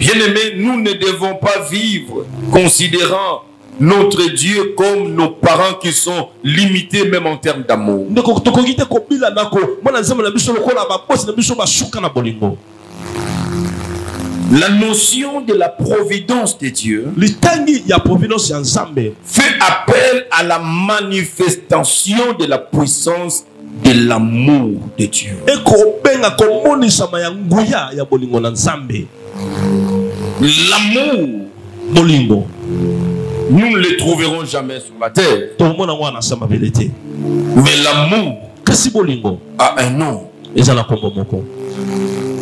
Bien-aimés, nous ne devons pas vivre considérant notre Dieu comme nos parents qui sont limités même en termes d'amour. La notion de la providence de Dieu fait appel à la manifestation de la puissance de l'amour de Dieu. L'amour, nous ne le trouverons jamais sur la terre. Mais l'amour a un nom.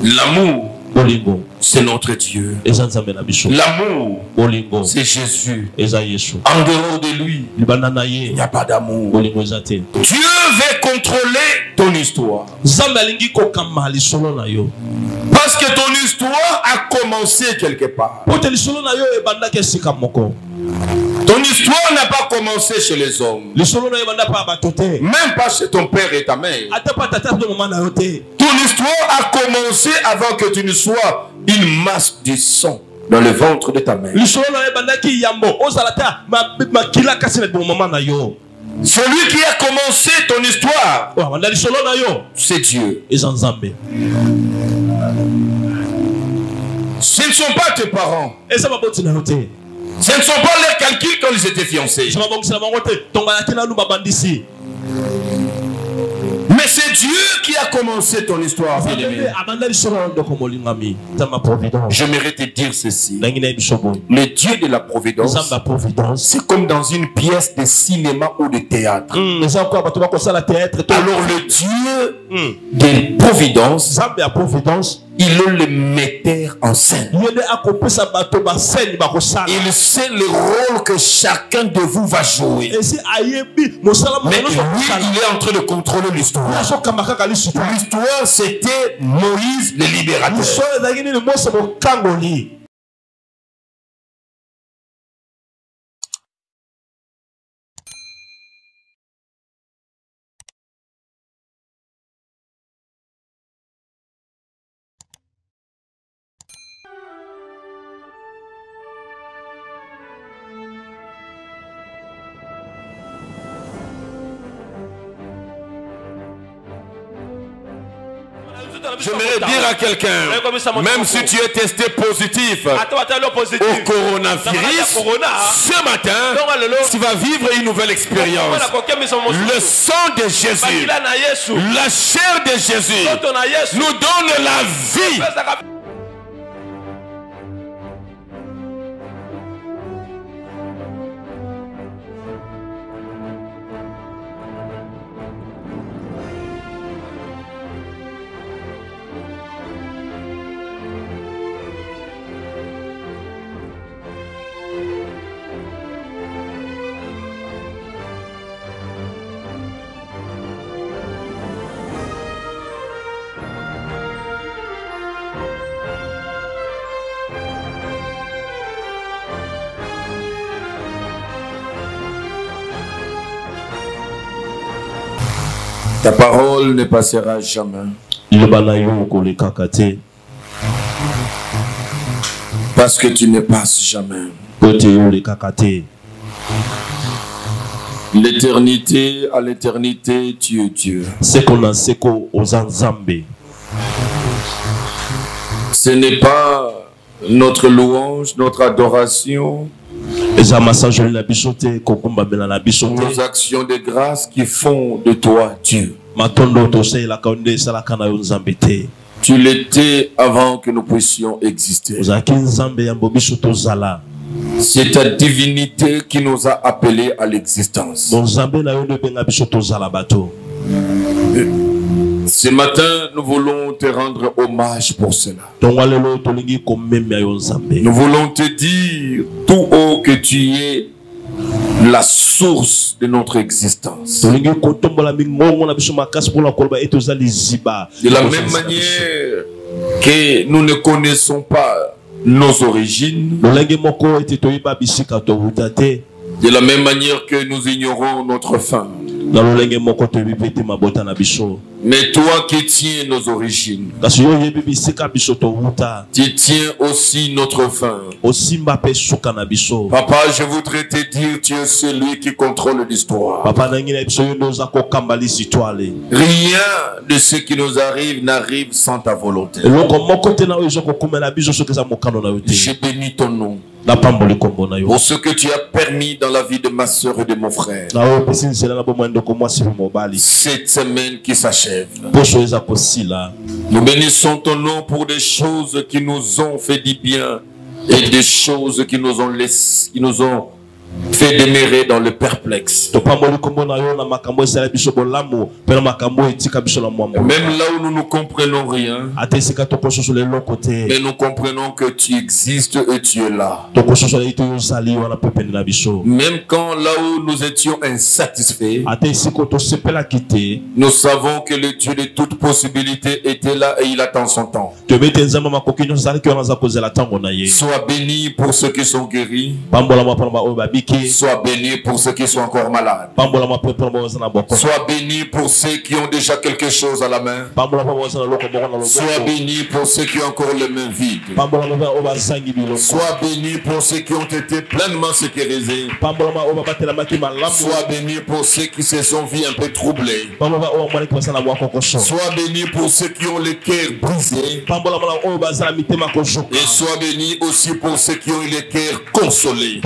L'amour, c'est notre Dieu. L'amour, c'est Jésus. En dehors de lui, il n'y a pas d'amour. Dieu veut contrôler ton histoire. Parce que ton histoire a commencé quelque part. Ton histoire n'a pas commencé chez les hommes. Même pas chez ton père et ta mère. Ton histoire a commencé avant que tu ne sois une masse de sang dans le ventre de ta mère. Celui qui a commencé ton histoire, c'est Dieu. Ce ne sont pas tes parents. Ce ne sont pas leurs calculs quand ils étaient fiancés. Mais c'est Dieu qui a commencé ton histoire. J'aimerais te dire ceci. Le Dieu de la providence, c'est comme dans une pièce de cinéma ou de théâtre. Alors le Dieu de providence, il est le metteur en scène. Il sait le rôle que chacun de vous va jouer. Mais lui, il est en train de contrôler l'histoire. L'histoire, c'était Moïse le libérateur. J'aimerais dire à quelqu'un, même si tu es testé positif au coronavirus, ce matin, tu vas vivre une nouvelle expérience. Le sang de Jésus, la chair de Jésus nous donne la vie. Ta parole ne passera jamais. Parce que tu ne passes jamais. L'éternité à l'éternité, tu es Dieu. Ce n'est pas notre louange, notre adoration, nos actions de grâce qui font de toi Dieu. Tu l'étais avant que nous puissions exister. C'est ta divinité qui nous a appelés à l'existence. Ce matin, nous voulons te rendre hommage pour cela. Nous voulons te dire tout haut que tu es la source de notre existence. De la même manière que nous ne connaissons pas nos origines, de la même manière que nous ignorons notre fin, Mais toi qui tiens nos origines, tu tiens aussi notre fin. Papa, je voudrais te dire, tu es celui qui contrôle l'histoire. Rien de ce qui nous arrive n'arrive sans ta volonté. Je bénis ton nom pour ce que tu as permis dans la vie de ma soeur et de mon frère. Cette semaine qui s'achève, nous bénissons ton nom pour des choses qui nous ont fait du bien et des choses qui nous ont laissé, qui nous ont fait demeurer dans le perplexe. Même là où nous ne comprenons rien, mais nous comprenons que tu existes et tu es là. Même quand là où nous étions insatisfaits, nous savons que le Dieu de toute possibilité était là et il attend son temps. Sois béni pour ceux qui sont guéris. Sois béni pour ceux qui sont encore malades. Sois béni pour ceux qui ont déjà quelque chose à la main. Sois béni pour ceux qui ont encore les mains vides. Sois béni pour ceux qui ont été pleinement sécurisés. Sois béni pour ceux qui se sont vus un peu troublés. Sois béni pour ceux qui ont le cœur brisé. Et sois béni aussi pour ceux qui ont eu le cœur consolés.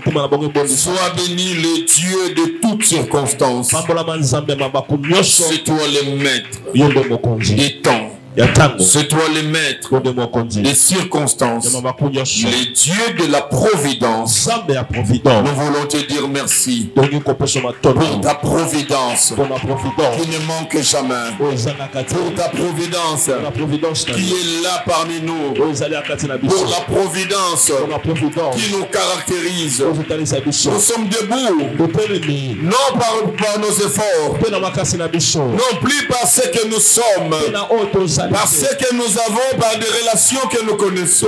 Sois béni le Dieu de toutes circonstances. C'est toi le maître des temps. C'est toi le maître des circonstances, le Dieu de la providence. Nous voulons te dire merci pour ta providence qui ne manque jamais, pour ta providence qui est là parmi nous, pour la providence qui nous caractérise. Nous sommes debout, non par nos efforts, non plus par ce que nous sommes, parce que nous avons par des relations que nous connaissons.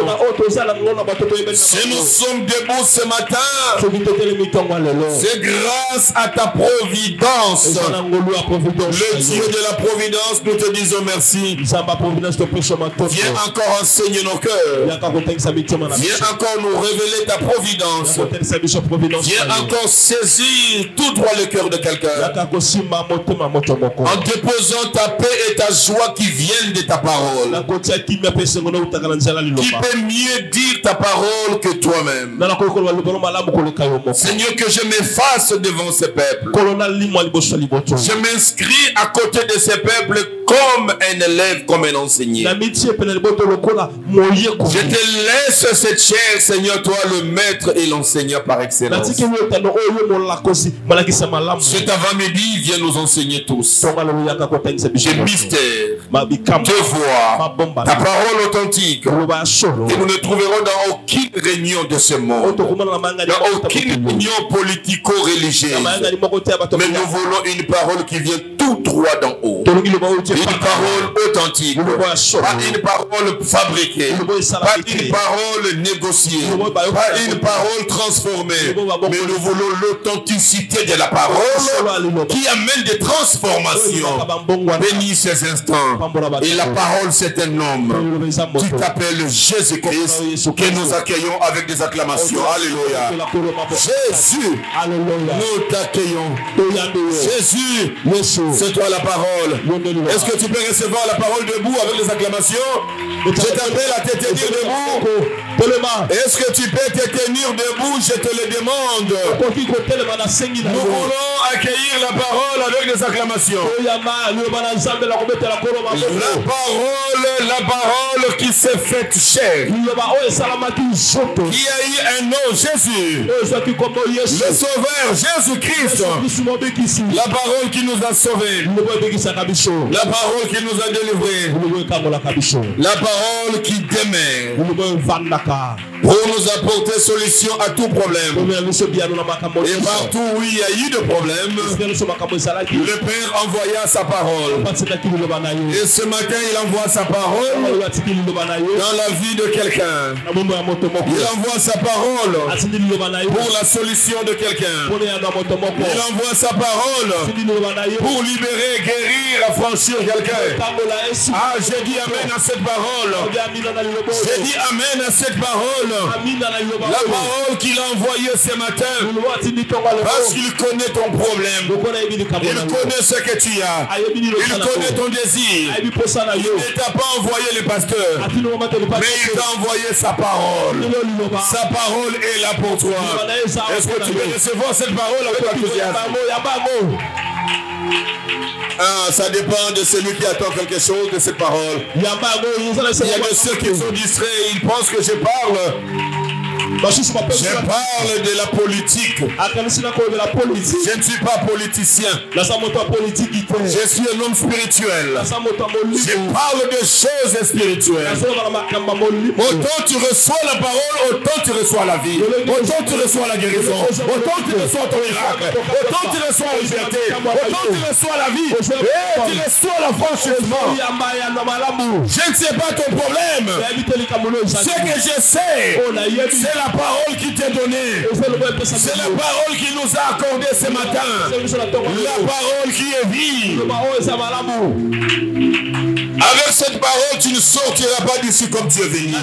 Si nous sommes debout ce matin, c'est grâce à ta providence. Le Dieu de la providence, nous te disons merci. Viens encore enseigner nos cœurs. Viens encore nous révéler ta providence. Viens encore saisir tout droit le cœur de quelqu'un. En déposant ta paix et ta joie qui viennent de ta parole. Qui peut mieux dire ta parole que toi-même? Seigneur, que je m'efface devant ce peuple. Je m'inscris à côté de ce peuple comme un élève, comme un enseigné. Je te laisse cette chair, Seigneur, toi le maître et l'enseignant par excellence. Cet avant-midi, viens nous enseigner tous des mystères, de voix, ta parole authentique, que nous ne trouverons dans aucune réunion de ce monde, dans aucune réunion politico-religieuse. Mais nous voulons une parole qui vient tout droit d'en haut. Une parole authentique, pas une parole fabriquée, pas une parole négociée, pas une parole transformée. Mais nous voulons l'authenticité de la parole qui amène des transformations. Bénis ces instants. Et la parole, c'est un homme. Tu t'appelles Jésus-Christ, que nous accueillons avec des acclamations. Alléluia. Jésus, nous t'accueillons. Jésus, c'est toi la parole. Est-ce que tu peux recevoir la parole debout avec les acclamations? Je t'appelle à te tenir debout. Est-ce que tu peux te tenir debout? Je te le demande. Nous voulons accueillir la parole avec des acclamations. La parole qui s'est faite chair, qui a eu un nom, Jésus, le Sauveur, Jésus-Christ, la parole qui nous a sauvés, la parole qui nous a délivrés, la parole qui demeure, pour nous apporter solution à tout problème. Et partout où il y a eu de problèmes, le Père envoya sa parole. Et ce matin, il envoie sa parole dans la vie de quelqu'un. Il envoie sa parole pour la solution de quelqu'un. Il envoie sa parole pour libérer, guérir, affranchir quelqu'un. Ah, j'ai dit amen à cette parole. J'ai dit amen à cette parole. La parole qu'il a envoyée ce matin. Parce qu'il connaît ton problème. Il connaît ce que tu as. Il connaît ton désir. Il ne t'a pas envoyé le pasteur, mais il t'a envoyé sa parole. Sa parole est là pour toi. Est-ce que tu veux recevoir cette parole avec enthousiasme? Ah, ça dépend de celui qui attend quelque chose de cette parole. Il y a de ceux qui sont distraits, ils pensent que je parle. Je parle de la politique. Je ne suis pas politicien. Je suis un homme spirituel. Je parle de choses spirituelles. Autant tu reçois la parole, autant tu reçois la vie. Autant tu reçois la guérison. Autant tu reçois ton miracle. Autant tu reçois la liberté. Autant tu reçois la vie. Et tu reçois l'affranchissement. Je ne sais pas ton problème. Ce que je sais, c'est la parole qui t'est donnée. C'est la parole qui nous a accordé ce matin. La parole qui est vive. Avec cette parole, tu ne sortiras pas d'ici comme tu es venu.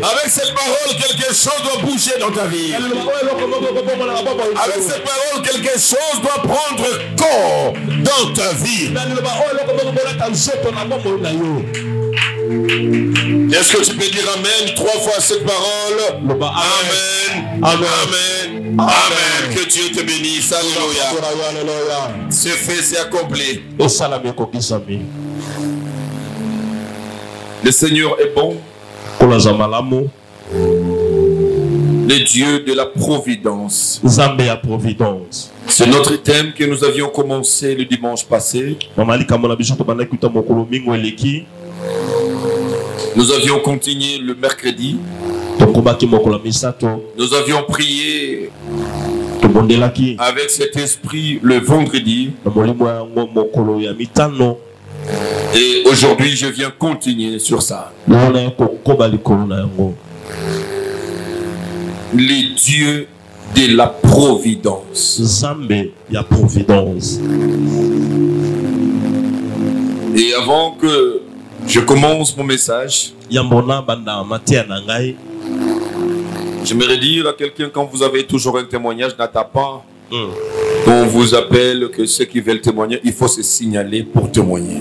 Avec cette parole, quelque chose doit bouger dans ta vie. Avec cette parole, quelque chose doit prendre corps dans ta vie. Est-ce que tu peux dire amen 3 fois cette parole? Amen. Amen. Amen. Que Dieu te bénisse. Alléluia. C'est fait, c'est accompli. Le Seigneur est bon. Le Dieu de la providence. C'est notre thème que nous avions commencé le dimanche passé. Nous avions continué le mercredi. Nous avions prié avec cet esprit le vendredi. Et aujourd'hui, je viens continuer sur ça. Les dieux de la providence. Et avant que je commence mon message, j'aimerais dire à quelqu'un, quand vous avez toujours un témoignage, n'attends pas qu'on vous appelle, que ceux qui veulent témoigner, il faut se signaler pour témoigner.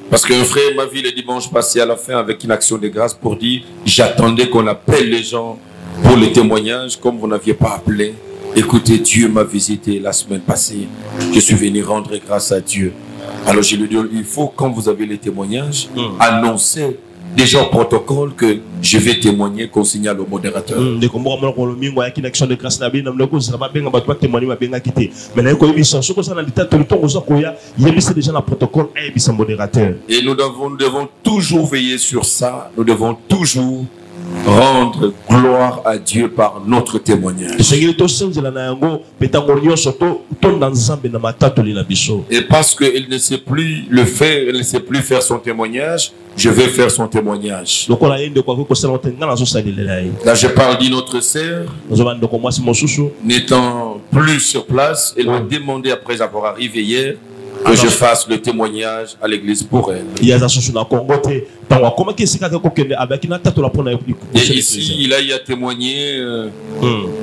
Parce qu'un frère m'a vu le dimanche passé à la fin avec une action de grâce pour dire, j'attendais qu'on appelle les gens pour les témoignages, comme vous n'aviez pas appelé. Écoutez, Dieu m'a visité la semaine passée. Je suis venu rendre grâce à Dieu. Alors je lui dis, il faut, quand vous avez les témoignages, annoncer déjà au protocole que je vais témoigner, qu'on signale au modérateur. Et nous devons toujours veiller sur ça. Nous devons toujours rendre gloire à Dieu par notre témoignage. Et parce qu'il ne sait plus le faire, il ne sait plus faire son témoignage, je vais faire son témoignage. Là, je parle d'une autre sœur, n'étant plus sur place, elle m'a demandé, après avoir arrivé hier, que je fasse le témoignage à l'église pour elle. Et ici, il a eu à témoigner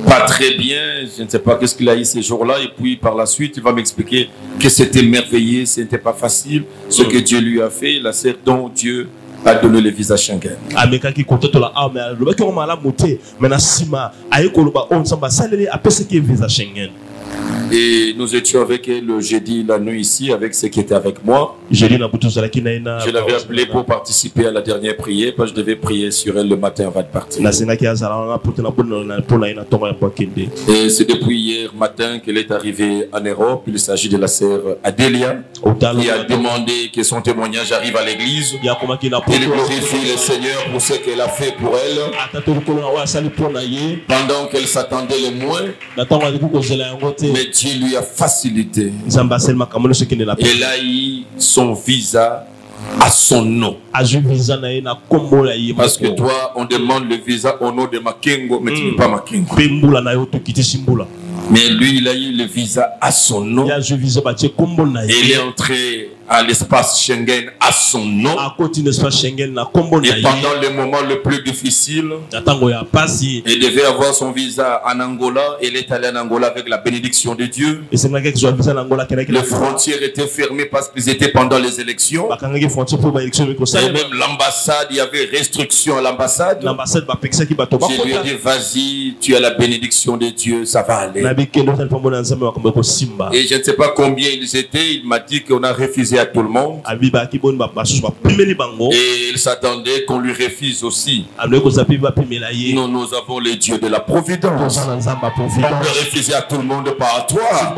pas très bien. Je ne sais pas qu'est-ce qu'il a eu ces jours-là. Et puis par la suite, il va m'expliquer que c'était merveilleux, ce n'était pas facile. Ce que Dieu lui a fait, la sœur dont Dieu a donné le visa Schengen. Et nous étions avec elle jeudi la nuit ici avec ceux qui étaient avec moi. Je l'avais appelée pour participer à la dernière prière parce que je devais prier sur elle le matin avant de partir. Et c'est depuis hier matin qu'elle est arrivée en Europe. Il s'agit de la sœur Adélia qui a demandé que son témoignage arrive à l'église. Il glorifie le Seigneur pour ce qu'elle a fait pour elle. Pendant qu'elle s'attendait le moins, mais Dieu lui a facilité. Elle a eu son visa à son nom. Parce que toi, on demande le visa au nom de Makengo, mais tu n'es pas Makengo. Mais lui, il a eu le visa à son nom. Il est entré à l'espace Schengen à son nom. Et pendant le moment le plus difficile, il devait avoir son visa en Angola. Il est allé en Angola avec la bénédiction de Dieu. Les frontières étaient fermées parce qu'ils étaient pendant les élections. Et même l'ambassade, il y avait restriction à l'ambassade. Je lui ai dit, vas-y, tu as la bénédiction de Dieu, ça va aller. Et je ne sais pas combien ils étaient. Il m'a dit qu'on a refusé à tout le monde. Et il s'attendait qu'on lui refuse aussi. Nous, nous avons le Dieu de la providence. On peut refuser à tout le monde par à toi.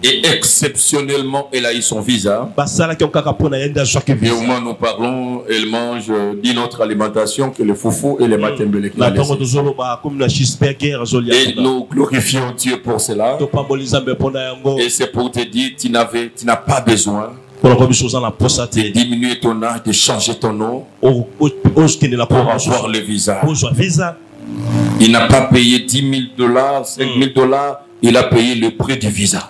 Et exceptionnellement, elle a eu son visa. Et au moins nous parlons, elle mange d'une autre alimentation que le foufou et les matembele. Et nous glorifions Dieu pour cela. Et c'est pour te dire, tu n'as pas besoin de diminuer ton âge, de changer ton nom pour avoir le visa. Il n'a pas payé 10 000 $, 5 000 $. Il a payé le prix du visa.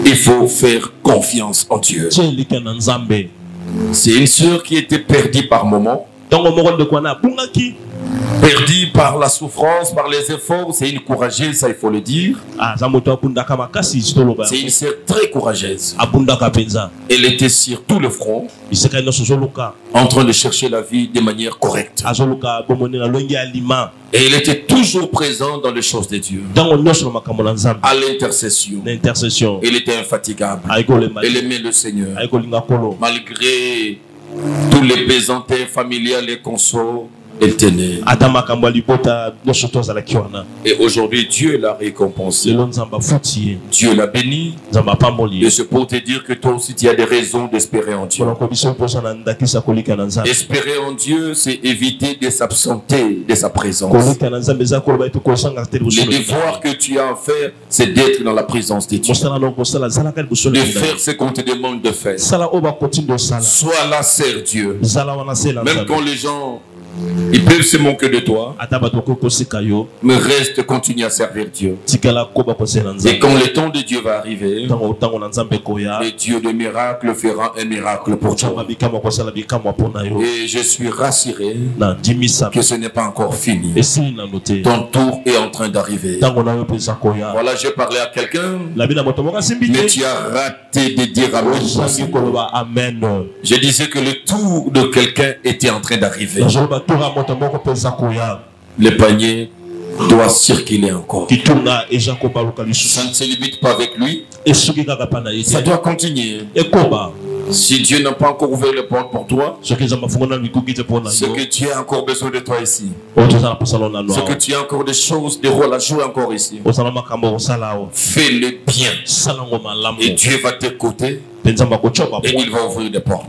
Il faut faire confiance en Dieu. C'est une sœur qui était perdue par moment. Perdue par la souffrance, par les efforts. C'est une courageuse, ça il faut le dire. C'est une sœur très courageuse. Elle était sur tout le front, en train de chercher la vie de manière correcte. Et elle était toujours présente dans les choses de Dieu. À l'intercession. Elle était infatigable. Elle aimait le Seigneur. Malgré tous les pesanteurs familiales et consorts, elle tenait. Et aujourd'hui, Dieu l'a récompensé. Dieu l'a béni. Et c'est pour te dire que toi aussi, tu as des raisons d'espérer en Dieu. Espérer en Dieu, c'est éviter de s'absenter de sa présence. Le devoir que tu as à faire, c'est d'être dans la présence de Dieu. De faire ce qu'on te demande de faire. Sois là, sers Dieu. Même quand les gens ils peuvent se moquer de toi, mais reste, continue à servir Dieu. Et quand le temps de Dieu va arriver, le Dieu de miracles fera un miracle pour toi. Et je suis rassuré que ce n'est pas encore fini. Ton tour est en train d'arriver. Voilà, j'ai parlé à quelqu'un, mais tu as raté de dire amen. Je disais que le tour de quelqu'un était en train d'arriver. Le panier doit circuler encore. Ça ne se limite pas avec lui. Ça doit continuer. Si Dieu n'a pas encore ouvert les portes pour toi, c'est que tu as encore besoin de toi ici. C'est que tu as encore des choses, des rôles à jouer encore ici. Fais-le bien. Et Dieu va t'écouter. Et il va ouvrir des portes.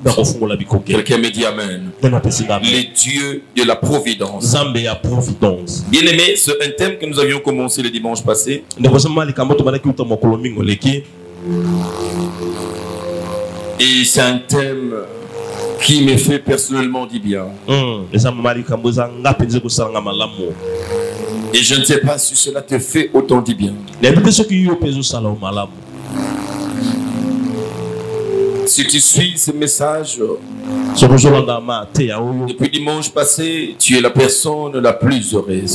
Quelqu'un me dit amen. Les dieux de la providence. Bien aimé, c'est un thème que nous avions commencé le dimanche passé. Et c'est un thème qui me fait personnellement du bien. Et je ne sais pas si cela te fait autant du bien. Si tu suis ce message depuis dimanche passé, tu es la personne la plus heureuse.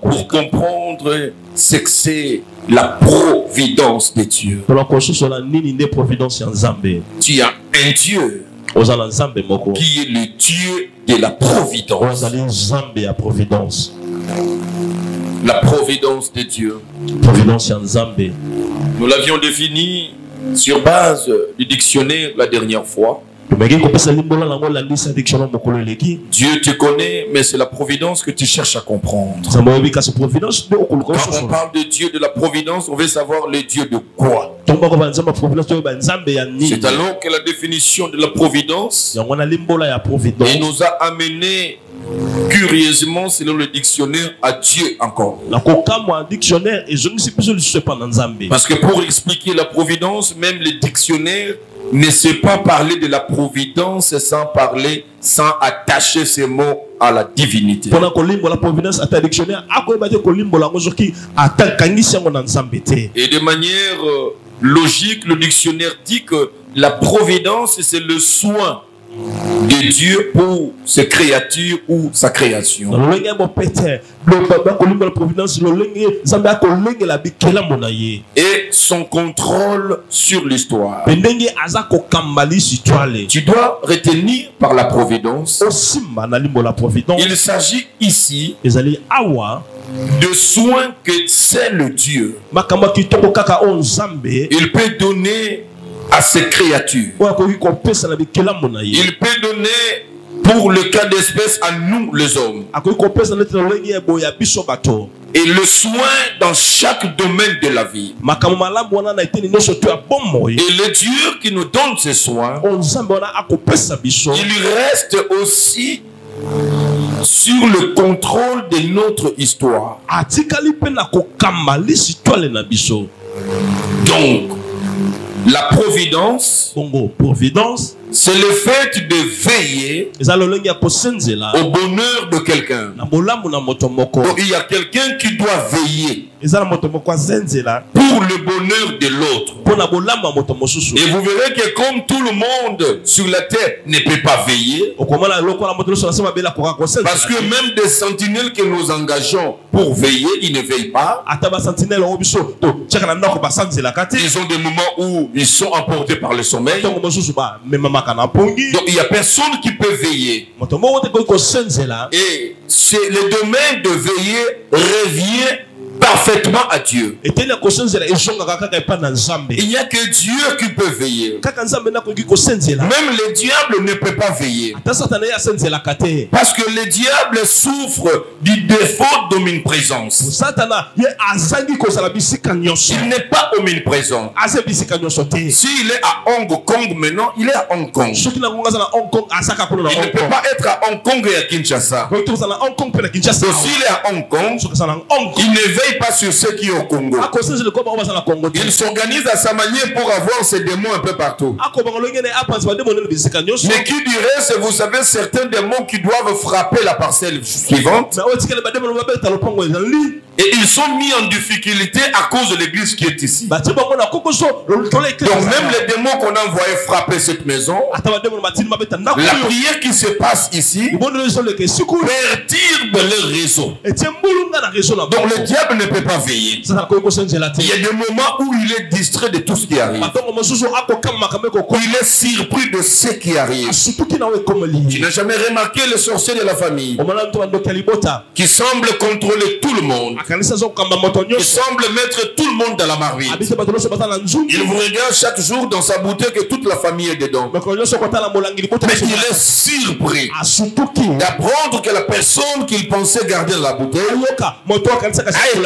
Pour comprendre ce que c'est la providence de Dieu. Tu as un Dieu qui est le Dieu de la providence. La providence de Dieu. Providence Nzambe. Nous l'avions défini sur base du dictionnaire la dernière fois. Dieu te connaît, mais c'est la providence que tu cherches à comprendre. Quand on parle de Dieu, de la providence, on veut savoir le Dieu de quoi. C'est alors que la définition de la providence nous a amené curieusement, selon le dictionnaire, à Dieu encore. Parce que pour expliquer la providence, même le dictionnaire ne sait pas parler de la providence sans attacher ces mots à la divinité. Et de manière logique, le dictionnaire dit que la providence, c'est le soin de Dieu pour ses créatures ou sa création. Et son contrôle sur l'histoire. Tu dois retenir par la providence. Il s'agit ici de soins que c'est le Dieu. Il peut donner à ses créatures. Il peut donner pour le cas d'espèce à nous les hommes. Et le soin dans chaque domaine de la vie. Et le Dieu qui nous donne ces soins, il reste aussi sur le contrôle de notre histoire. Donc, la providence, c'est le fait de veiller au bonheur de quelqu'un. Donc il y a quelqu'un qui doit veiller pour le bonheur de l'autre. Et vous verrez que comme tout le monde sur la terre ne peut pas veiller, parce que même des sentinelles que nous engageons pour veiller, ils ne veillent pas. Ils ont des moments où ils sont emportés par le sommeil. Donc il n'y a personne qui peut veiller. Et c'est le domaine de veiller revient parfaitement à Dieu. Il n'y a que Dieu qui peut veiller. Même le diable ne peut pas veiller. Parce que le diable souffre du défaut d'omniprésence. Il n'est pas omniprésent. S'il est à Hong Kong maintenant, il est à Hong Kong. Il ne peut pas être à Hong Kong et à Kinshasa. Donc s'il est à Hong Kong, il ne veille pas sur ceux qui sont au Congo. Il s'organise à sa manière pour avoir ses démons un peu partout. Mais qui dirait, c'est vous savez certains démons qui doivent frapper la parcelle suivante. Et ils sont mis en difficulté à cause de l'église qui est ici. Donc même les démons qu'on a envoyé frapper cette maison, la prière qui se passe ici perturbe leur réseau. Donc le diable ne peut pas veiller. Il y a des moments où il est distrait de tout ce qui arrive. Il est surpris de ce qui arrive. Tu n'as jamais remarqué le sorcier de la famille qui semble contrôler tout le monde, qui semble mettre tout le monde dans la marmite. Il vous regarde chaque jour dans sa bouteille que toute la famille est dedans. Mais il est surpris d'apprendre que la personne qu'il pensait garder dans la bouteille a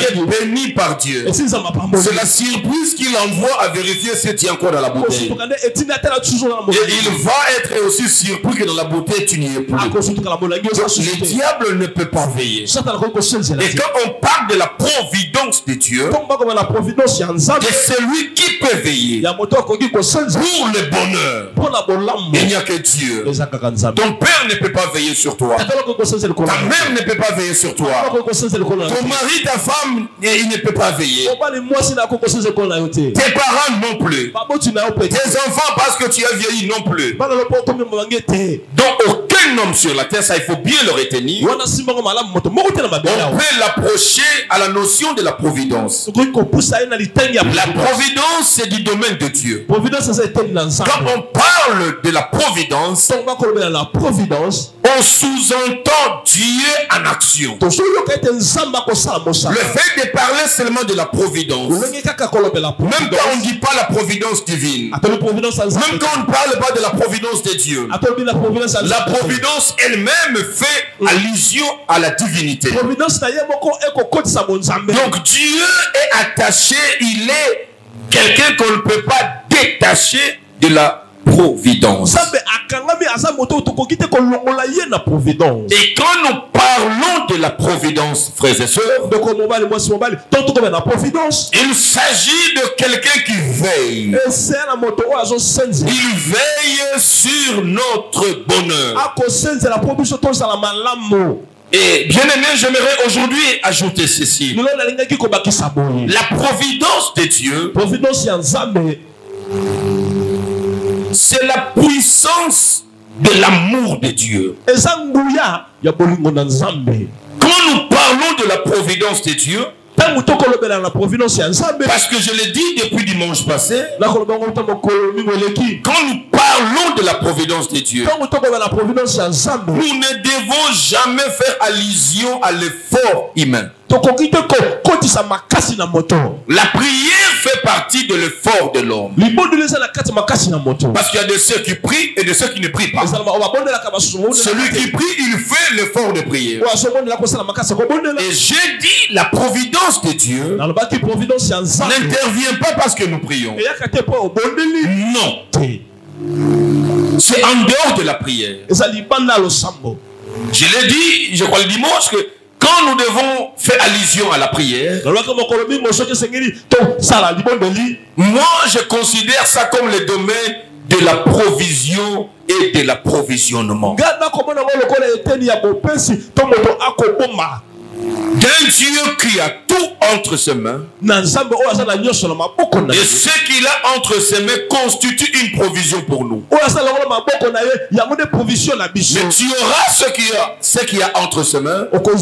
été bénie par Dieu. C'est la surprise qu'il envoie à vérifier si tu es encore dans la bouteille. Et il va être aussi surpris que dans la bouteille tu n'y es plus. Le diable ne peut pas veiller. Et quand on parle de la providence de Dieu, c'est celui qui peut veiller pour le bonheur. Il n'y a que Dieu. Ton père ne peut pas veiller sur toi. Ta mère ne peut pas veiller sur toi. Ton mari, ta femme, il ne peut pas veiller. Tes parents non plus. Tes enfants, parce que tu as vieilli, non plus. Donc aucun homme sur la terre, ça il faut bien le retenir, on peut l'approcher à la notion de la providence. La providence, c'est du domaine de Dieu. Quand on parle de la providence, on sous-entend Dieu en action. Le fait de parler seulement de la providence, même quand on ne dit pas la providence divine, même quand on ne parle pas de la providence de Dieu, la providence elle-même fait allusion à la divinité. Donc Dieu est attaché, il est quelqu'un qu'on ne peut pas détacher de la providence. Et quand nous parlons de la providence, frères et sœurs, il s'agit de quelqu'un qui veille. Il veille sur notre bonheur. Et bien aimé, j'aimerais aujourd'hui ajouter ceci. La providence de Dieu, c'est la puissance de l'amour de Dieu. Quand nous parlons de la providence de Dieu, parce que je l'ai dit depuis dimanche passé, quand nous parlons de la providence de Dieu, nous ne devons jamais faire allusion à l'effort humain. La prière fait partie de l'effort de l'homme. Parce qu'il y a de ceux qui prient et de ceux qui ne prient pas. Celui qui prie, il fait l'effort de prière. Et j'ai dit, la providence de Dieu n'intervient pas parce que nous prions. Non. C'est en dehors de la prière. Je l'ai dit, je crois le dimanche, que quand nous devons faire allusion à la prière, moi je considère ça comme le domaine de la provision et de l'approvisionnement. D'un Dieu qui a tout entre ses mains, et ce qu'il a entre ses mains constitue une provision pour nous. Mais tu auras ce qu'il y a entre ses mains quand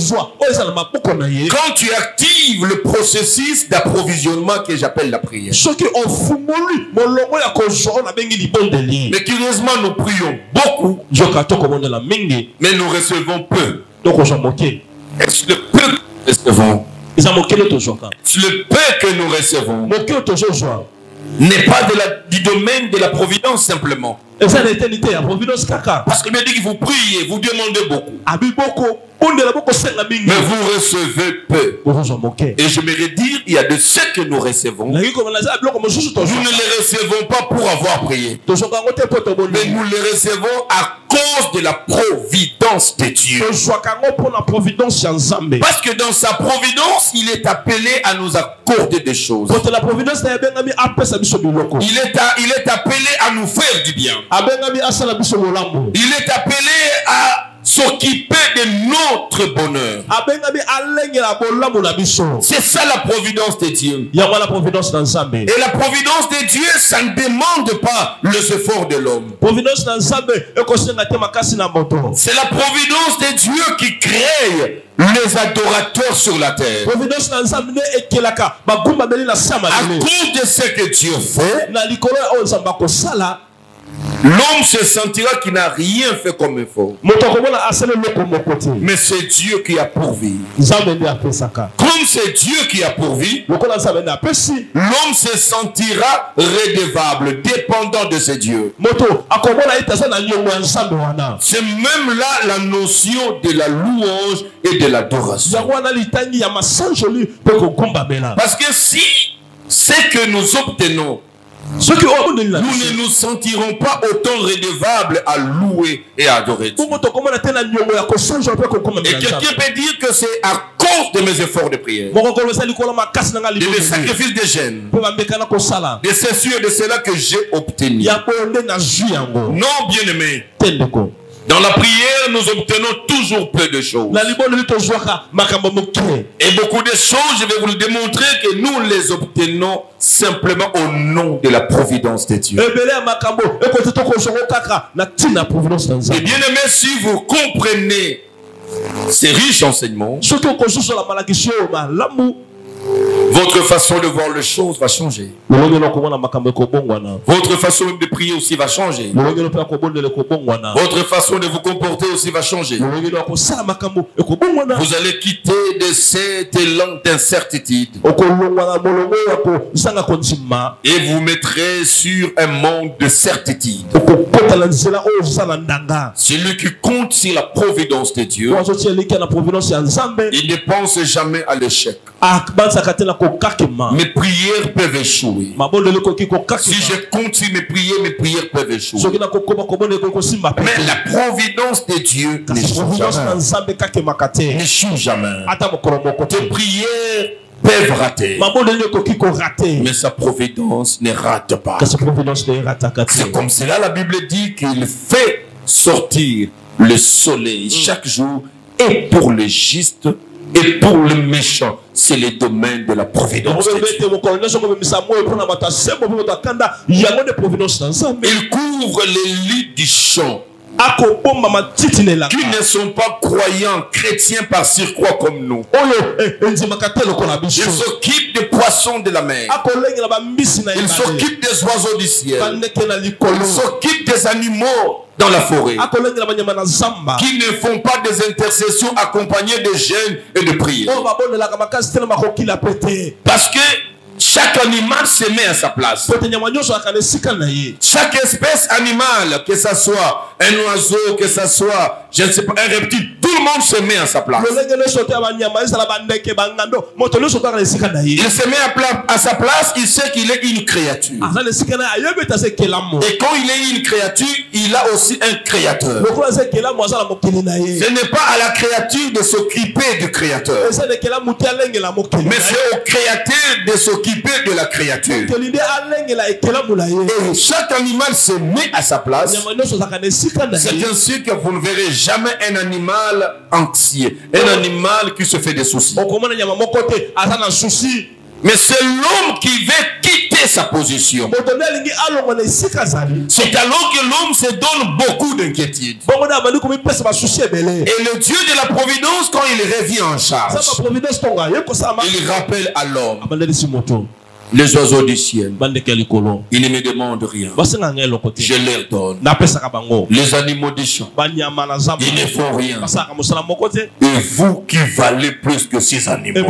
tu actives le processus d'approvisionnement que j'appelle la prière. Mais curieusement, nous prions beaucoup, mais nous recevons peu. Est-ce le peu que nous recevons, le peu que nous recevons n'est pas du domaine de la providence simplement? Parce que me dit que vous priez, vous demandez beaucoup, mais vous recevez peu. Et je me dire, il y a de ce que nous recevons, nous ne les recevons pas pour avoir prié, mais nous les recevons à cause de la providence de Dieu. Parce que dans sa providence, il est appelé à nous accorder des choses. Il est appelé à nous faire du bien. Il est appelé à s'occuper de notre bonheur. C'est ça la providence de Dieu. Et la providence de Dieu, ça ne demande pas les efforts de l'homme. C'est la providence de Dieu qui crée les adorateurs sur la terre. À cause de ce que Dieu fait, l'homme se sentira qu'il n'a rien fait comme effort. Mais c'est Dieu qui a pourvu. Comme c'est Dieu qui a pourvu, l'homme se sentira redevable, dépendant de ce Dieu. C'est même là la notion de la louange et de l'adoration. Parce que si c'est que nous obtenons, nous ne nous sentirons pas autant redevables à louer et à adorer Dieu. Et quelqu'un peut dire que c'est à cause de mes efforts de prière, de mes sacrifices de jeûne, de ceci et de cela que j'ai obtenu. Non, bien aimé. Dans la prière, nous obtenons toujours peu de choses. Et beaucoup de choses, je vais vous le démontrer que nous les obtenons simplement au nom de la providence de Dieu. Et bien aimé, si vous comprenez ces riches enseignements, votre façon de voir les choses va changer. Votre façon de prier aussi va changer. Votre façon de vous comporter aussi va changer. Vous allez quitter de cet élan d'incertitude et vous mettrez sur un monde de certitude. Celui qui compte sur la providence de Dieu, il ne pense jamais à l'échec. Mes prières peuvent échouer. Si je continue mes prières peuvent échouer. Mais la providence de Dieu n'échoue jamais. Tes prières peuvent rater, mais sa providence ne rate pas. C'est comme cela la Bible dit qu'il fait sortir le soleil chaque jour, et pour le juste et pour le méchant. C'est le domaine de la providence de Dieu. Il couvre les lits du champ qui ne sont pas croyants, chrétiens par surcroît comme nous. Ils s'occupent des poissons de la mer. Ils s'occupent des oiseaux du ciel. Ils s'occupent des animaux dans la forêt, qui ne font pas des intercessions accompagnées de jeûnes et de prières. Parce que chaque animal se met à sa place. Chaque espèce animale, que ce soit un oiseau, que ce soit, je ne sais pas, un reptile, tout le monde se met à sa place. Il se met à sa place, il sait qu'il est une créature. Et quand il est une créature, il a aussi un créateur. Ce n'est pas à la créature de s'occuper du créateur, mais c'est au créateur de s'occuper de la créature. Et chaque animal se met à sa place. C'est ainsi que vous ne verrez jamais un animal anxieux, un animal qui se fait des soucis. Mais c'est l'homme qui veut quitter sa position. C'est alors que l'homme se donne beaucoup d'inquiétude. Et le Dieu de la providence, quand il revient en charge, il rappelle à l'homme les oiseaux du ciel. Ils ne me demandent rien, je leur donne. Les animaux du champ, ils ne font rien. Et vous qui valez plus que ces animaux,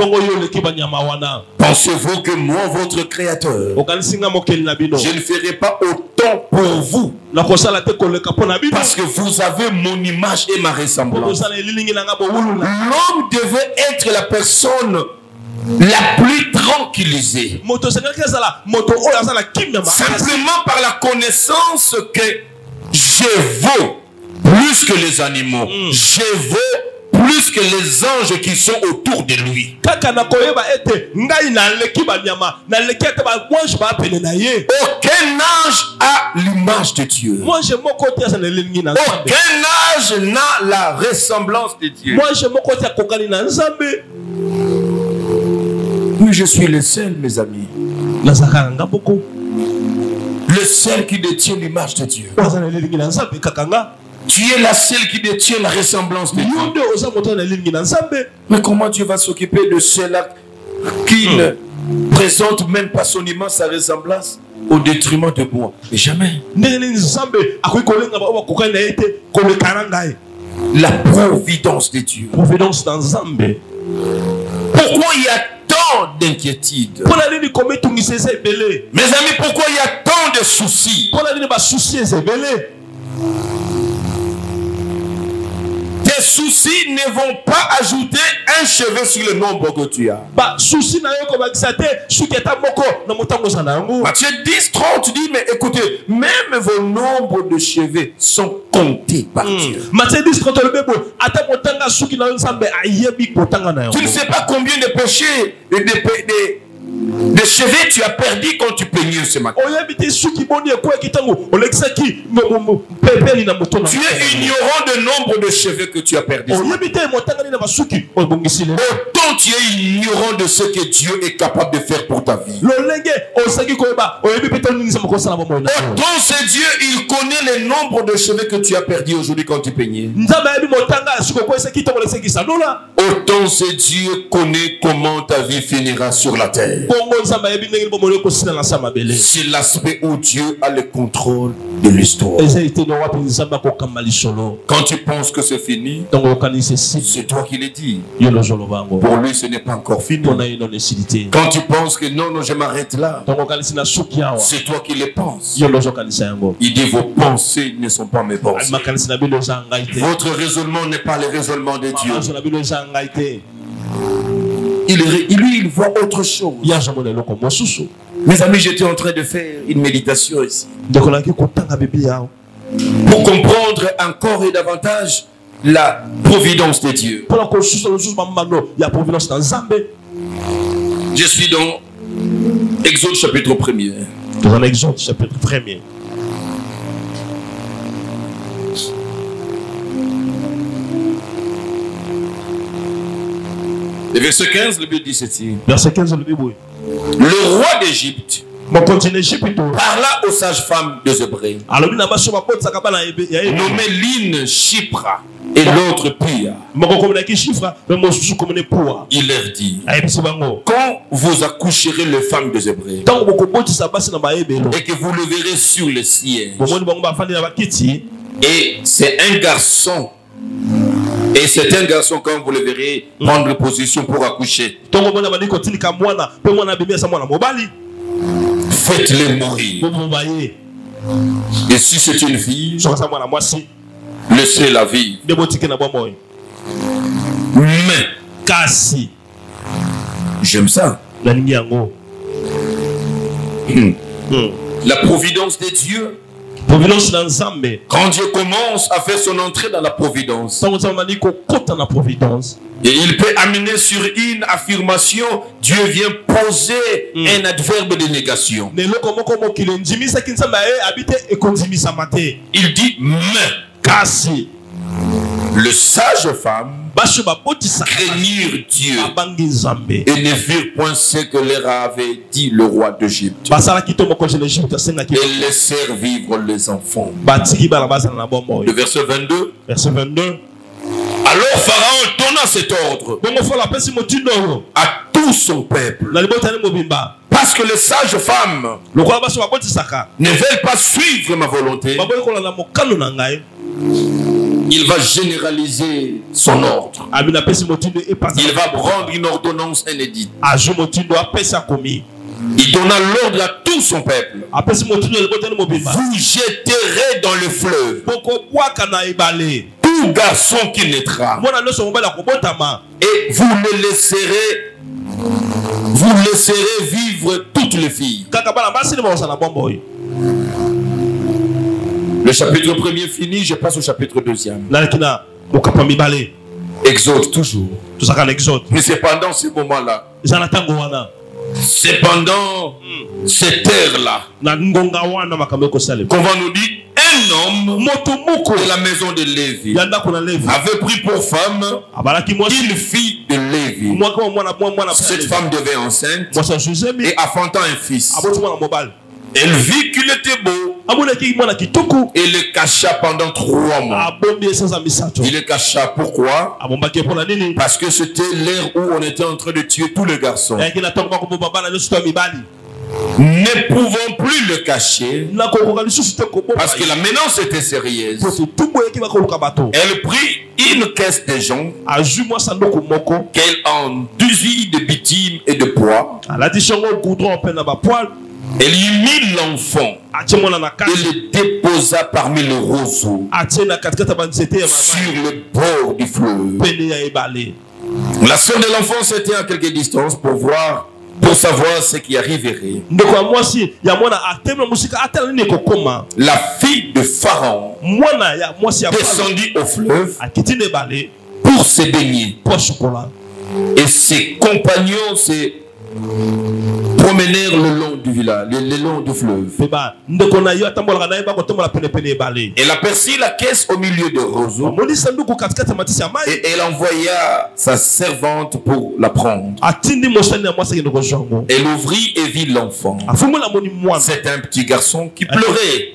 pensez-vous que moi, votre créateur, je ne ferai pas autant pour vous? Parce que vous avez mon image et ma ressemblance. L'homme devait être la personne la plus tranquillisée, simplement par la connaissance que je vaux plus que les animaux, je vaux plus que les anges qui sont autour de lui. Aucun ange a l'image de Dieu. Aucun ange n'a la ressemblance de Dieu. Oui, je suis le seul, mes amis, le seul qui détient l'image de Dieu. Tu es la seule qui détient la ressemblance de Dieu. Mais comment Dieu va s'occuper de ceux-là qui ne présentent même pas son image, sa ressemblance, au détriment de moi? Mais jamais. La providence de Dieu. Pourquoi il y a tant d'inquiétudes? Mes amis, pourquoi il y a tant de soucis? Tes soucis ne vont pas ajouter un cheveu sur le nombre que tu as. Matthieu 10:30 dit, mais écoutez, même vos nombres de cheveux sont comptés par Dieu. Tu ne sais pas combien de péchés, de cheveux tu as perdu quand tu peignais ce matin. Tu es ignorant du nombre de cheveux que tu as perdu. Autant tu es ignorant de ce que Dieu est capable de faire pour ta vie. Autant c'est Dieu, il connaît le nombre de cheveux que tu as perdu aujourd'hui quand tu peignais. Autant c'est Dieu connaît comment ta vie finira sur la terre. C'est l'aspect où Dieu a le contrôle de l'histoire. Quand tu penses que c'est fini, c'est toi qui l'as dit. Pour lui, ce n'est pas encore fini. Quand tu penses que non, je m'arrête là, c'est toi qui le penses. Il dit vos pensées ne sont pas mes pensées. Votre raisonnement n'est pas le raisonnement de Dieu. Il voit autre chose. Mes amis, j'étais en train de faire une méditation ici pour comprendre encore et davantage la providence de Dieu. Je suis dans Exode chapitre 1er. Dans Exode chapitre 1er. Le verset 15, le Bible dit ceci. Verset 15, le Bible. Le roi d'Égypte parla aux sages-femmes de Zébré, nommé l'une Shipra et l'autre Pia. Il leur dit, quand vous accoucherez les femmes de Zébré et que vous le verrez sur le siège, et c'est un garçon, quand vous le verrez prendre position pour accoucher, faites-les mourir. Et si c'est une fille, laissez-la vivre. Mais j'aime ça. La providence de Dieu. Quand Dieu commence à faire son entrée dans la providence, et il peut amener sur une affirmation, Dieu vient poser un adverbe de négation. Il dit mais le sage-femme craignirent Dieu et ne virent point ce que leur avait dit le roi d'Égypte et laissèrent vivre les enfants. Le verset 22. Alors Pharaon donna cet ordre à tout son peuple, parce que les sages femmes ne veulent pas suivre ma volonté. Il va généraliser son ordre. Il va prendre une ordonnance inédite. Il donna l'ordre à tout son peuple. Vous jetterez dans le fleuve tout garçon qui naîtra, et vous laisserez vivre toutes les filles. Le chapitre 1er fini, je passe au chapitre 2e. Exode toujours. Mais c'est pendant ce moment-là, c'est pendant cette ère-là qu'on va nous dire un homme de la maison de Lévi avait pris pour femme une fille de Lévi. Cette femme devait enceinte et enfantant un fils. Elle vit qu'il était beau et le cacha pendant 3 mois. Il le cacha pourquoi? Parce que c'était l'ère où on était en train de tuer tous les garçons. Ne pouvant plus le cacher parce que la menace était sérieuse, elle prit une caisse de jonc qu'elle enduisit de bitume et de poids. Elle y mit l'enfant et le déposa parmi les roseaux sur le bord du fleuve. La sœur de l'enfant s'était à quelque distance pour savoir ce qui arriverait. La fille de Pharaon descendit au fleuve pour se baigner. Et ses compagnons se promenèrent le long du village, le long du fleuve. Elle aperçut la caisse au milieu de roseaux. Et elle envoya sa servante pour la prendre. Elle ouvrit et vit l'enfant. C'est un petit garçon qui pleurait.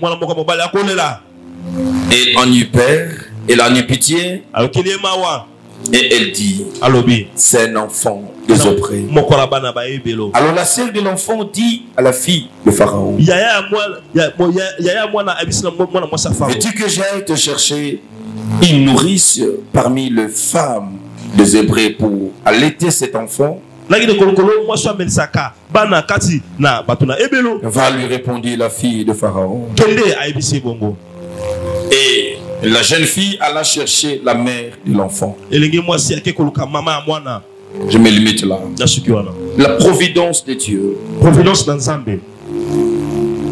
Elle en eut peur, elle en eut pitié. Et elle dit, c'est un enfant des Hébreux. Alors la sœur de l'enfant dit à la fille de Pharaon, veux-tu que j'aille te chercher une nourrice parmi les femmes des Hébreux pour allaiter cet enfant? Va, lui répondit la fille de Pharaon. Et la jeune fille alla chercher la mère de l'enfant. Je me limite là. La providence de Dieu,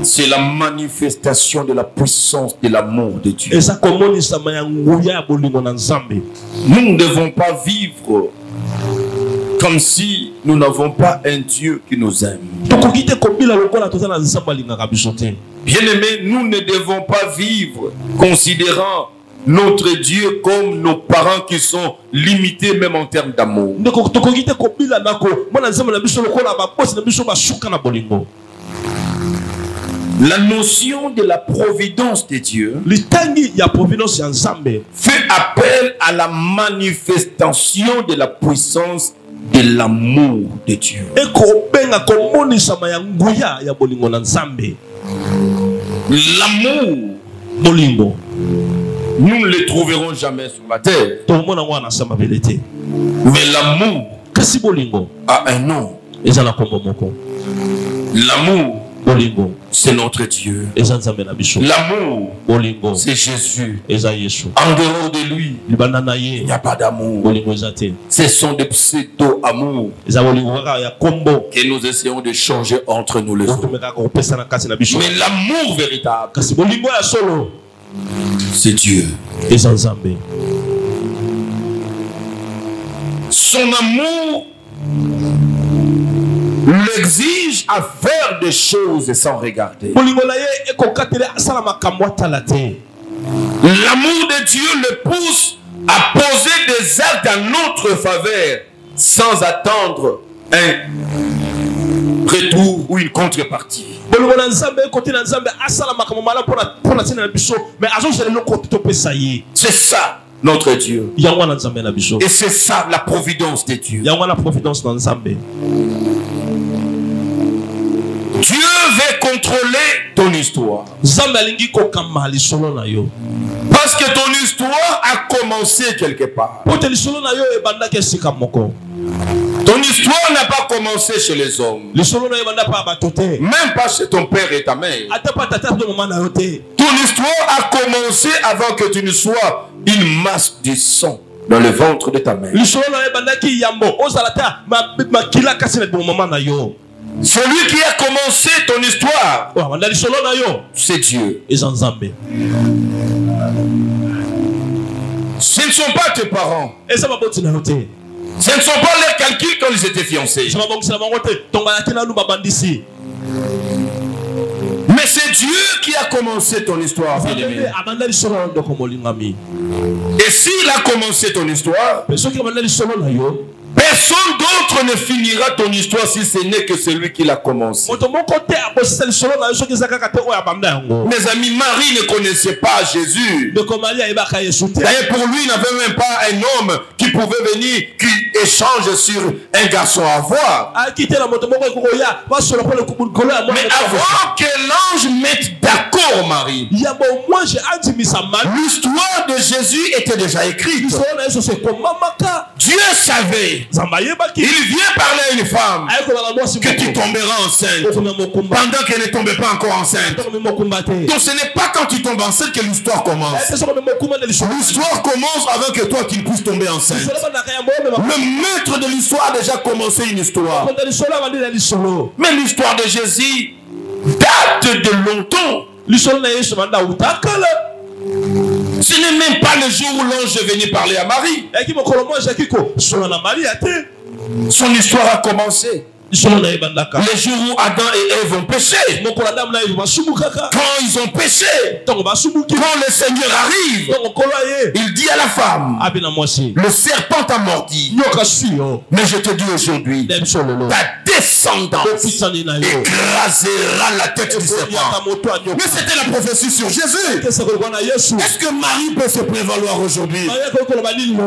c'est la manifestation de la puissance de l'amour de Dieu. Nous ne devons pas vivre comme si nous n'avons pas un Dieu qui nous aime. Bien-aimés, nous ne devons pas vivre considérant notre Dieu comme nos parents qui sont limités même en termes d'amour. La notion de la providence de Dieu fait appel à la manifestation de la puissance de l'amour de Dieu. L'amour, nous ne le trouverons jamais sur la terre. Mais l'amour a un nom. L'amour, c'est notre Dieu. L'amour, c'est Jésus. En dehors de lui, il n'y a pas d'amour. Ce sont des pseudo-amours que nous essayons de changer entre nous les autres. Mais l'amour véritable, c'est Dieu. Son amour l'exige à faire des choses sans regarder. L'amour de Dieu le pousse à poser des actes en notre faveur sans attendre un retour ou une contrepartie. C'est ça notre Dieu. Et c'est ça la providence de Dieu. Dieu veut contrôler ton histoire. Parce que ton histoire a commencé quelque part. Ton histoire n'a pas commencé chez les hommes. Même pas chez ton père et ta mère. Ton histoire a commencé avant que tu ne sois une masse de sang dans le ventre de ta mère. Celui qui a commencé ton histoire, c'est Dieu. Ce ne sont pas tes parents. Ce ne sont pas leurs calculs quand ils étaient fiancés. Mais c'est Dieu qui a commencé ton histoire. Et s'il a commencé ton histoire, personne d'autre ne finira ton histoire si ce n'est que celui qui l'a commencé. Mes amis, Marie ne connaissait pas Jésus. D'ailleurs, pour lui, il n'avait même pas un homme qui pouvait venir, qui échange sur un garçon à voir. Mais avant que l'ange mette d'accord Marie, l'histoire de Jésus était déjà écrite. Dieu savait. Il vient parler à une femme que tu tomberas enceinte pendant qu'elle ne tombait pas encore enceinte. Donc ce n'est pas quand tu tombes enceinte que l'histoire commence. L'histoire commence avant que toi tu ne puisses tomber enceinte. Le maître de l'histoire a déjà commencé une histoire. Mais l'histoire de Jésus date de longtemps. Ce n'est même pas le jour où l'ange est venu parler à Marie. Son histoire a commencé Les jours où Adam et Ève ont péché. Quand ils ont péché, quand le Seigneur arrive, il dit à la femme, le serpent t'a mordi. Mais je te dis aujourd'hui, ta descendance écrasera la tête du serpent. Mais c'était la prophétie sur Jésus. Est-ce que Marie peut se prévaloir aujourd'hui?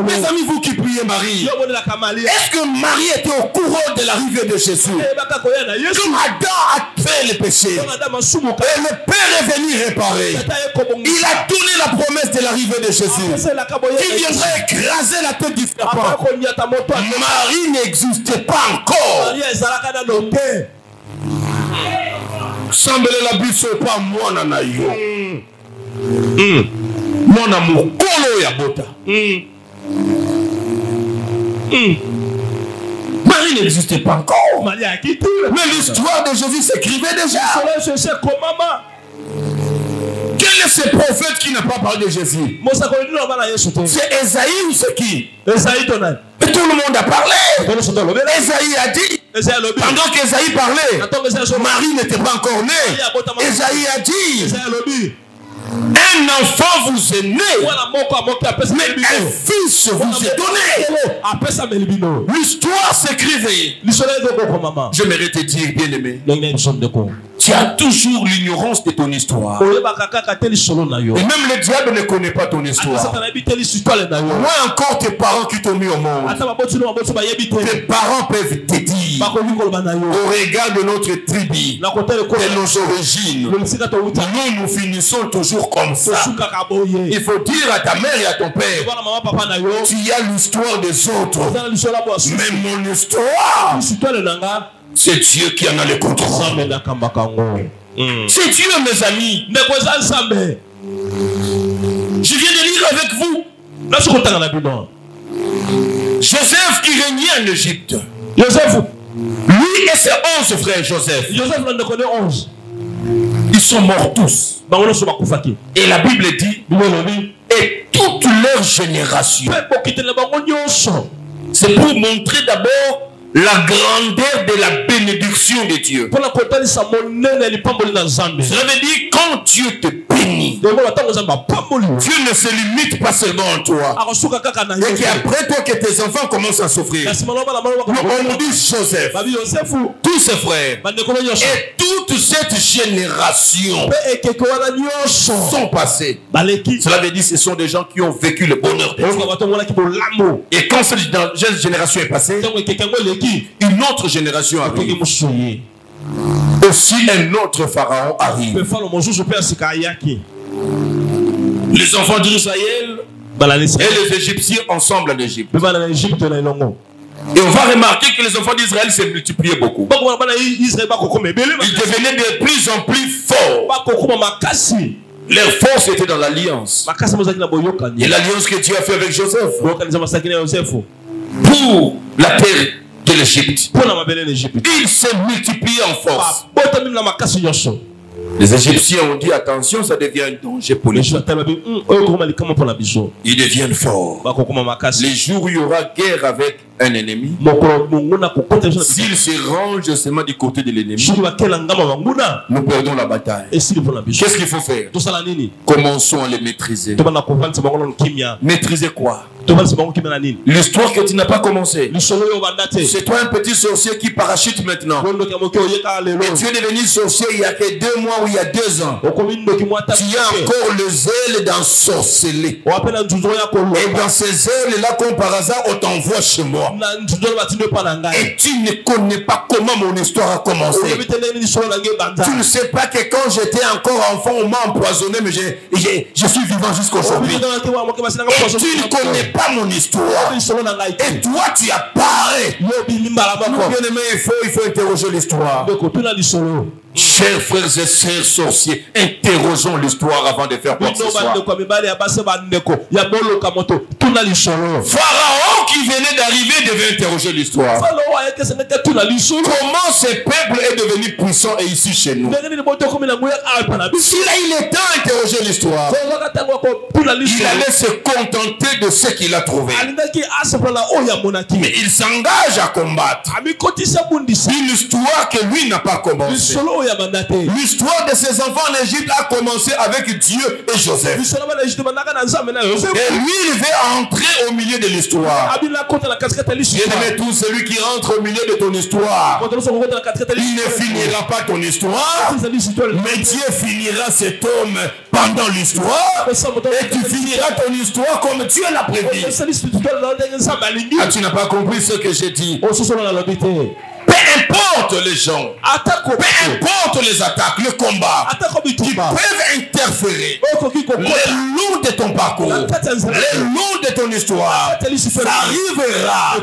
Mes amis, vous qui priez Marie, est-ce que Marie était au courant de l'arrivée de Jésus? Comme Adam a fait le péché, et le Père est venu réparer. Il a donné la promesse de l'arrivée de Jésus, qui viendrait écraser la tête du serpent. Marie n'existait pas encore. Semble la biso pas moi nana yo. Mon amour kolo ya bota. Marie n'existait pas encore. Mais l'histoire de Jésus s'écrivait déjà. Quel est ce prophète qui n'a pas parlé de Jésus? C'est Esaïe ou c'est qui? Et tout le monde a parlé. Esaïe a dit. Pendant qu'Esaïe parlait, Marie n'était pas encore née. Esaïe a dit, un enfant vous est né, mais un fils vous est donné. L'histoire s'écrivait. J'aimerais te dire, bien aimé, tu as toujours l'ignorance de ton histoire. Et même le diable ne connaît pas ton histoire. Moi encore, tes parents qui t'ont mis au monde, tes parents peuvent te dire, au regard de notre tribu, de nos origines, nous finissons toujours comme ça. Il faut dire à ta mère et à ton père, tu as l'histoire des autres, mais mon histoire, c'est Dieu qui en a le contrôle. C'est Dieu, mes amis. Je viens de lire avec vous Joseph qui régnait en Égypte. Lui et ses 11 frères, Joseph, ils sont morts tous. Et la Bible dit, et toute leur génération. C'est pour montrer d'abord la grandeur de la bénédiction de Dieu. Cela veut dire quand Dieu te bénit, Dieu ne se limite pas seulement en toi. Et qu'après toi que tes enfants commencent à souffrir. On nous dit Joseph, tous ses frères et toute cette génération sont passés. Cela veut dire que ce sont des gens qui ont vécu le bonheur de Dieu. Et quand cette génération est passée, une autre génération arrive. Aussi un autre pharaon arrive. Les enfants d'Israël et les Égyptiens ensemble en Égypte. Et on va remarquer que les enfants d'Israël se multipliaient beaucoup. Ils devenaient de plus en plus forts. Leur force était dans l'alliance. Et l'alliance que Dieu a fait avec Joseph. Pour la terre de l'Égypte. Ils se multiplient en force. Les Égyptiens ont dit attention, ça devient un danger pour les gens. Ils deviennent forts. Les jours où il y aura guerre avec un ennemi, s'il se range seulement du côté de l'ennemi, nous perdons la bataille. Qu'est-ce qu'il faut faire? Commençons à les maîtriser. Maîtriser quoi? L'histoire que tu n'as pas commencé. C'est toi un petit sorcier qui parachute maintenant. Et tu es devenu sorcier il y a que 2 mois ou il y a 2 ans. Tu as encore le zèle d'ensorceler. Et dans ces ailes-là, comme par hasard, on t'envoie chez moi. Et tu ne connais pas comment mon histoire a commencé. Tu ne sais pas que quand j'étais encore enfant, on m'a empoisonné, mais je suis vivant jusqu'aujourd'hui. Et tu ne connais pas mon histoire. Et toi, tu apparais. Bien aimé, il faut interroger l'histoire. Chers frères et sœurs sorciers, interrogeons l'histoire avant de faire quoi que ce soit. Pharaon qui venait d'arriver devait interroger l'histoire. Comment ce peuple est devenu puissant et ici chez nous? S'il a eu le temps d'interroger l'histoire, il allait se contenter de ce qu'il a trouvé. Mais il s'engage à combattre une histoire que lui n'a pas commencé. L'histoire de ses enfants en Égypte a commencé avec Dieu et Joseph. Et lui, il veut entrer au milieu de l'histoire. Bien-aimé, tout celui qui entre au milieu de ton histoire, il ne finira pas ton histoire, mais Dieu finira cet homme pendant l'histoire, et tu finiras ton histoire comme Dieu l'a prévu. Ah, tu n'as pas compris ce que j'ai dit? Peu importe les gens, peu importe les attaques, le combat, qui peuvent interférer le long de ton parcours, le long de ton histoire, ça arrivera.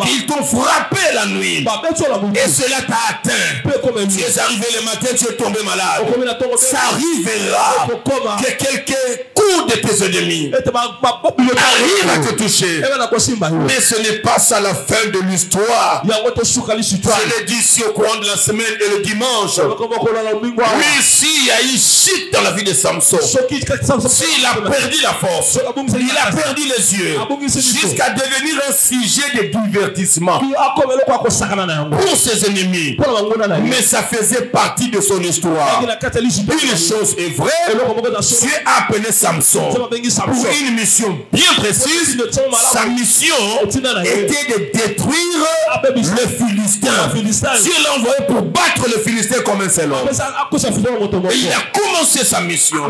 Ils t'ont frappé la nuit et cela t'a atteint. Tu es arrivé le matin, tu es tombé malade. Ça arrivera que quelques coups de tes ennemis arrivent à te toucher. Mais ce n'est pas ça la fin de l'histoire. Je l'ai dit si au courant de la semaine et le dimanche. Oui, s'il y a eu chute dans la vie de Samson, s'il a perdu la force, il a perdu les yeux, jusqu'à devenir un sujet de divertissement pour ses ennemis. Mais ça faisait partie de son histoire. Une chose est vraie, Dieu a appelé Samson pour une mission bien précise. Sa mission était de détruire le Philistin. Dieu l'a envoyé pour battre le Philistin comme un seul homme. Et il a commencé sa mission.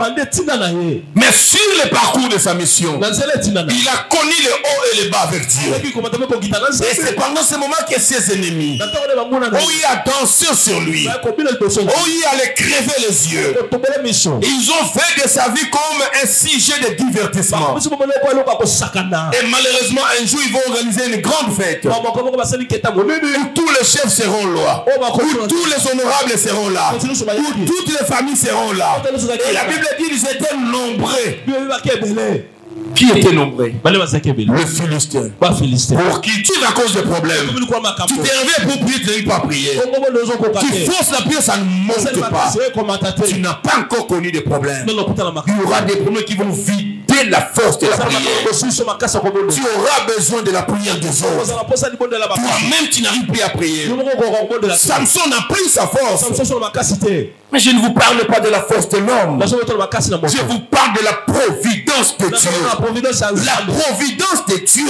Mais sur le parcours de sa mission, il a connu le haut et le bas avec Dieu. Et c'est pendant ce moment que ses ennemis ont eu à danser sur lui, ont eu à les crever les yeux. Et ils ont fait de sa vie comme un sujet de divertissement. Et malheureusement, un jour, ils vont organiser une grande fête où tous les chefs seront là, où tous les honorables seront là, où toutes les familles seront là. Et la Bible dit qu'ils étaient nombreux. Qui était nombreux? Le Philistin. Pour qui tu es à cause de problèmes. Tu t'es réveillé pour prier, tu n'as pas prier. Tu forces la prière, ça ne monte pas. Tu n'as pas encore connu des problèmes. Il y aura des problèmes qui vont vider la force de la prière. Tu auras besoin de la prière des autres. Toi-même, tu n'arrives plus à prier. Samson n'a pris sa force. Mais je ne vous parle pas de la force de l'homme. Je vous parle de la providence de Dieu. La providence de Dieu,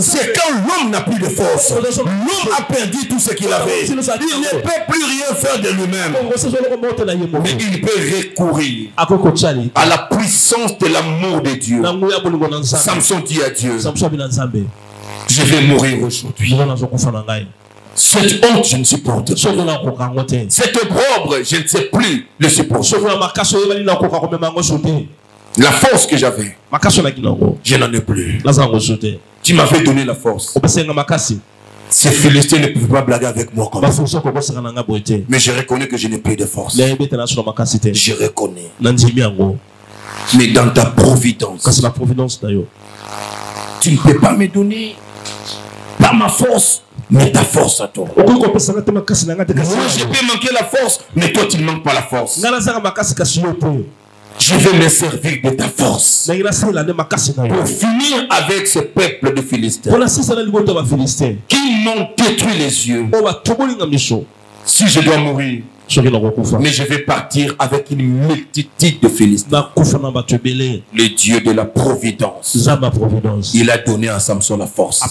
c'est quand l'homme n'a plus de force. L'homme a perdu tout ce qu'il avait. Il ne peut plus rien faire de lui-même. Mais il peut recourir à la puissance de l'amour de Dieu. Samson dit à Dieu, je vais mourir aujourd'hui. Cette honte, je ne supporte pas. Cette opprobre, je ne sais plus le supporter. La force que j'avais, je n'en ai plus. Tu m'avais donné la force. Ces Philistins ne pouvaient pas blaguer avec moi comme ça. Mais je reconnais que je n'ai plus de force. Je reconnais. Mais dans ta providence, tu ne peux pas me donner pas ma force, mais ta force à toi. Moi, je peux manquer la force, mais toi, tu ne manques pas la force. Je vais me servir de ta force pour finir avec ce peuple de Philistins qui m'ont détruit les yeux. Si je dois mourir, mais je vais partir avec une multitude de Philistins. Le Dieu de la providence, il a donné à Samson la force.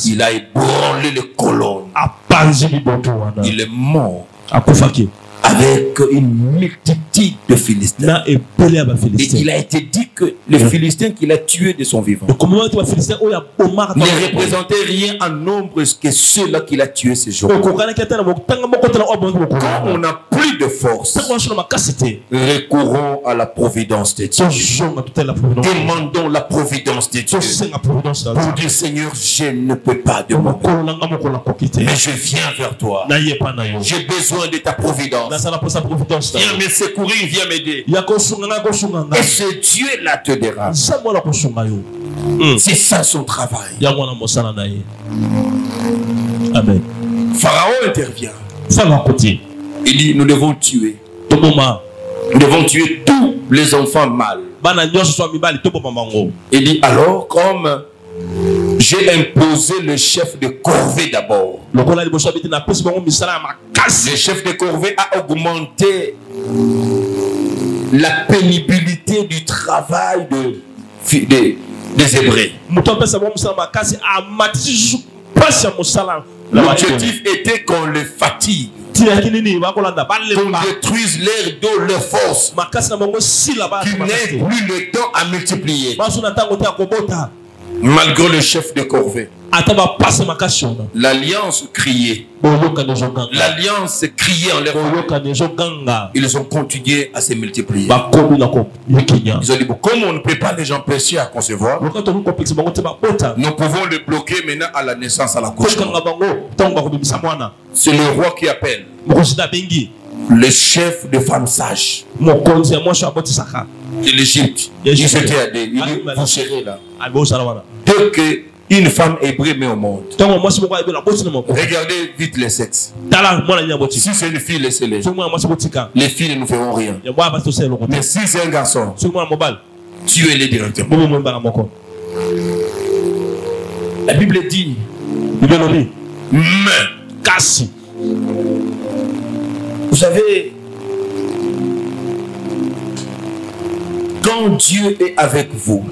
Il a ébranlé les colonnes. Il est mort avec une multitude de Philistins. Et il a été dit que les Philistins qu'il a tués de son vivant ne représentaient rien en nombre que ceux-là qu'il a tués ces jours. Quand on n'a plus de force, recourons à la providence de Dieu. Demandons la providence de Dieu pour dire, Seigneur, je ne peux pas de moi, mais je viens vers toi. J'ai besoin de ta providence. Viens me secourir, viens m'aider. Et ce Dieu-là te dira. C'est ça son travail. Amen. Pharaon intervient. Il dit, nous devons tuer. Nous devons tuer tous les enfants mâles. Il dit, alors comme j'ai imposé le chef de corvée d'abord. Le chef de corvée a augmenté la pénibilité du travail des Hébreux. L'objectif était qu'on le fatigue, qu'on détruise l'air d'eau, leur force, qu'ils n'aient plus le temps à multiplier. Malgré le chef de corvée, l'alliance criait. L'alliance criait en leur faveur. Ils ont continué à se multiplier. Ils ont dit, comme on ne peut pas les empêcher à concevoir, nous pouvons le bloquer maintenant à la naissance, à la couche. C'est le roi qui appelle le chef de femmes sages de l'Égypte. Il dit, vous serez là. Dès qu'une femme hébreu met au monde, regardez vite les sexes. Si c'est une fille, laissez-les. Les filles ne nous feront rien. Mais si c'est un garçon, tuez-les directement. La Bible dit, mais vous savez, quand Dieu est avec vous,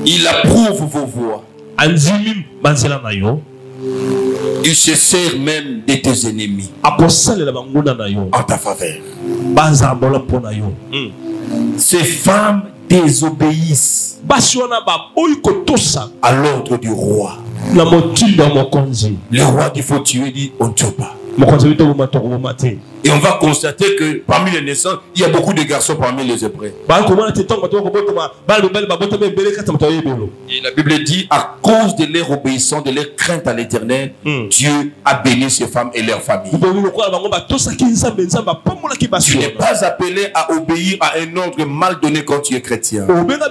il approuve vos voies. Il se sert même de tes ennemis en ta faveur. Ces femmes désobéissent à l'ordre du roi. Le roi qu'il faut tuer dit on ne tue pas. Et on va constater que parmi les naissants, il y a beaucoup de garçons parmi les Hébreux. Et la Bible dit, à cause de leur obéissance, de leur crainte à l'Éternel, Dieu a béni ces femmes et leurs familles. Tu n'es pas appelé à obéir à un ordre mal donné quand tu es chrétien. Tu n'es pas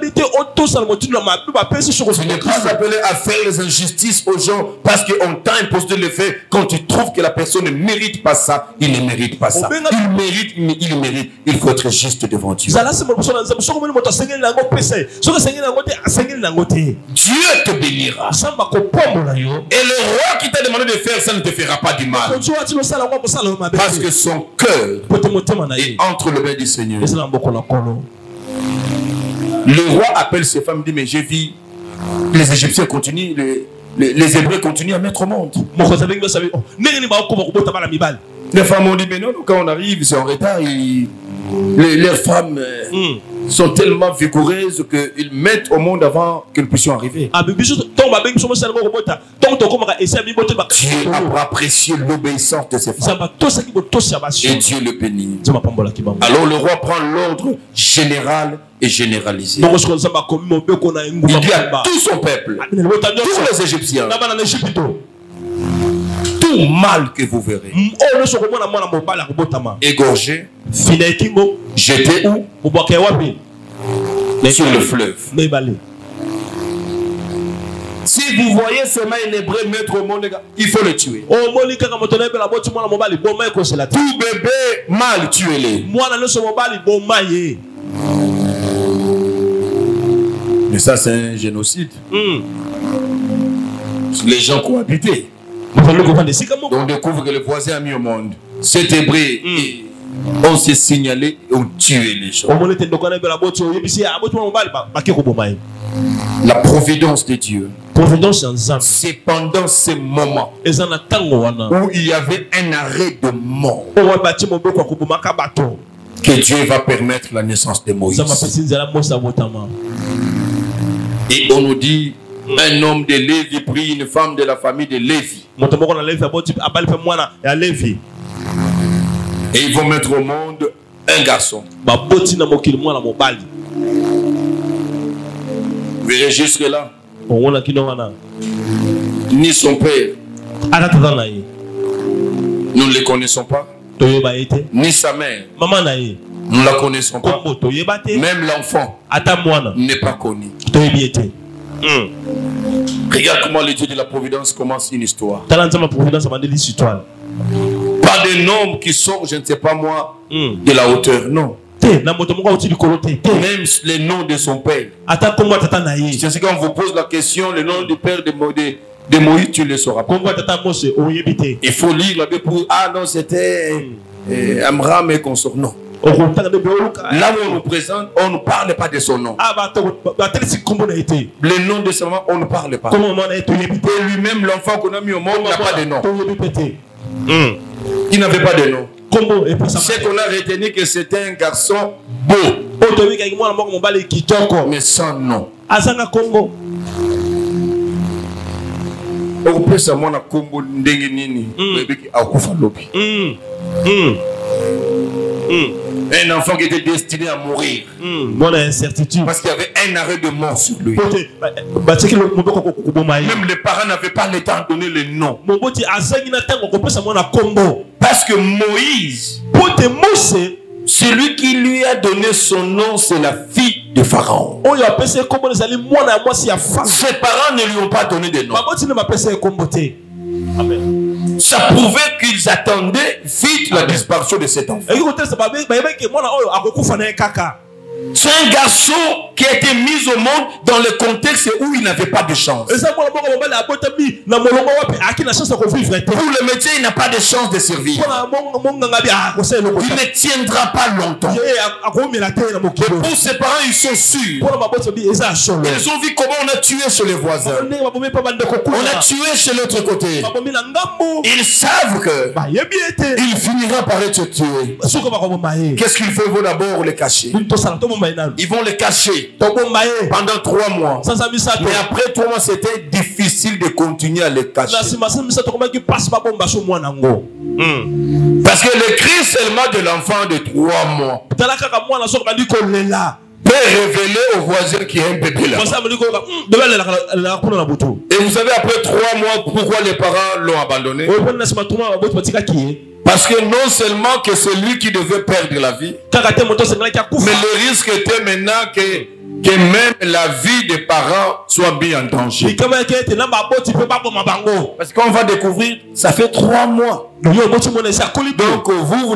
appelé à faire les injustices aux gens parce qu'on t'a imposé le fait. Quand tu trouves que la personne ne mérite pas ça, il ne mérite pas ça. Il mérite, mais il mérite. Il faut être juste devant Dieu. Dieu te bénira. Et le roi qui t'a demandé de faire ça ne te fera pas du mal. Parce que son cœur est entre les mains du Seigneur. Le roi appelle ses femmes et dit, mais j'ai vu les Égyptiens continuent, les Hébreux continuent à mettre au monde. Les femmes ont dit, mais non, quand on arrive, c'est en retard. Les femmes sont tellement vigoureuses qu'ils mettent au monde avant que nous puissions arriver. Dieu a apprécié l'obéissance de ces femmes. Et Dieu le bénit. Alors le roi prend l'ordre général et généralisé. Il dit à tout son peuple, tous les Égyptiens, tout mal que vous verrez, égorgé, jeté où? Sur le fleuve. Si vous voyez seulement un Hébreu mettre au monde, il faut le tuer. Tout bébé mal, tuez-les. Mais ça, c'est un génocide. Les gens cohabitaient. On découvre que le voisin a mis au monde. Cet Hébreu, on s'est signalé et on tué les gens. La providence de Dieu, c'est pendant ces moments où il y avait un arrêt de mort que Dieu va permettre la naissance de Moïse. Et on nous dit, un homme de Lévi prit une femme de la famille de Lévi. Et ils vont mettre au monde un garçon. Vous verrez jusque là. Ni son père, Nous ne les connaissons pas. Ni sa mère. Nous ne la connaissons pas. Même l'enfant n'est pas connu. Regarde comment le Dieu de la providence commence une histoire. Pas des nombres qui sortent, je ne sais pas moi, de la hauteur. Non. Même les noms de son père. C'est ce qu'on vous pose la question, le nom du père de Moïse, tu le sauras pas. Il faut lire la Bible pour... Ah non, c'était Amram et consort. Non. Là où on nous présente, on ne parle pas de son nom. Le nom de son nom, on ne parle pas. Et lui-même, l'enfant qu'on a mis au monde, n'a pas de nom. Il n'avait pas de nom. C'est qu'on a retenu que c'était un garçon beau, mais sans nom. On peut savoir na kombo ndenge nini bébé akufa lobi. Un enfant qui était destiné à mourir. Bon incertitude. Parce qu'il y avait un arrêt de mort sur lui. Même les parents n'avaient pas le temps de donner le nom. Parce que Moïse, celui qui lui a donné son nom, c'est la fille de Pharaon. Ses parents ne lui ont pas donné de nom. Ça prouvait qu'ils attendaient vite la disparition de cet enfant. C'est un garçon qui a été mis au monde dans le contexte où il n'avait pas de chance. Pour le métier, il n'a pas de chance de survivre. Il ne tiendra pas longtemps. Mais pour ses parents, ils sont sûrs. Ils ont vu comment on a tué chez les voisins. On a tué chez l'autre côté. Ils savent que il finira par être tué. Qu'est-ce qu'il faut? Il faut d'abord le cacher. Ils vont le cacher pendant 3 mois. Mais après 3 mois, c'était difficile de continuer à le cacher. Parce que le cri seulement de l'enfant de 3 mois peut révéler aux voisins qu'il y a un bébé là. Et vous savez après 3 mois pourquoi les parents l'ont abandonné? Parce que non seulement que c'est lui qui devait perdre la vie, mais le risque était maintenant que même la vie des parents soit mis en danger. Parce qu'on va découvrir, ça fait 3 mois. Donc vous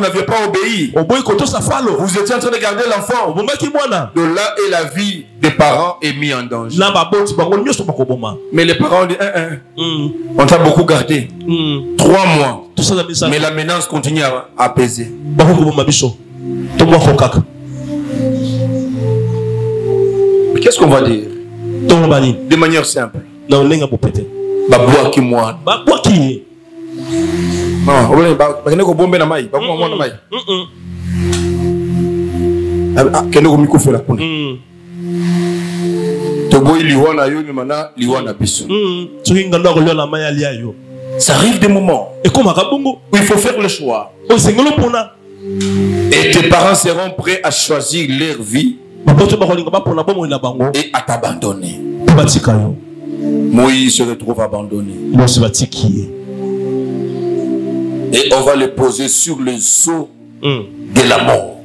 n'aviez pas obéi. Vous étiez en train de garder l'enfant. De là et la vie des parents est mise en danger. Mais les parents ont dit, on t'a beaucoup gardé. 3 mois. Mais la menace continue à peser. Qu'est-ce qu'on va dire? De manière simple. Ça arrive des moments où il faut faire le choix. Et tes parents seront prêts à choisir leur vie et à t'abandonner. Moïse se retrouve abandonné. Et on va le poser sur le zoo de la mort.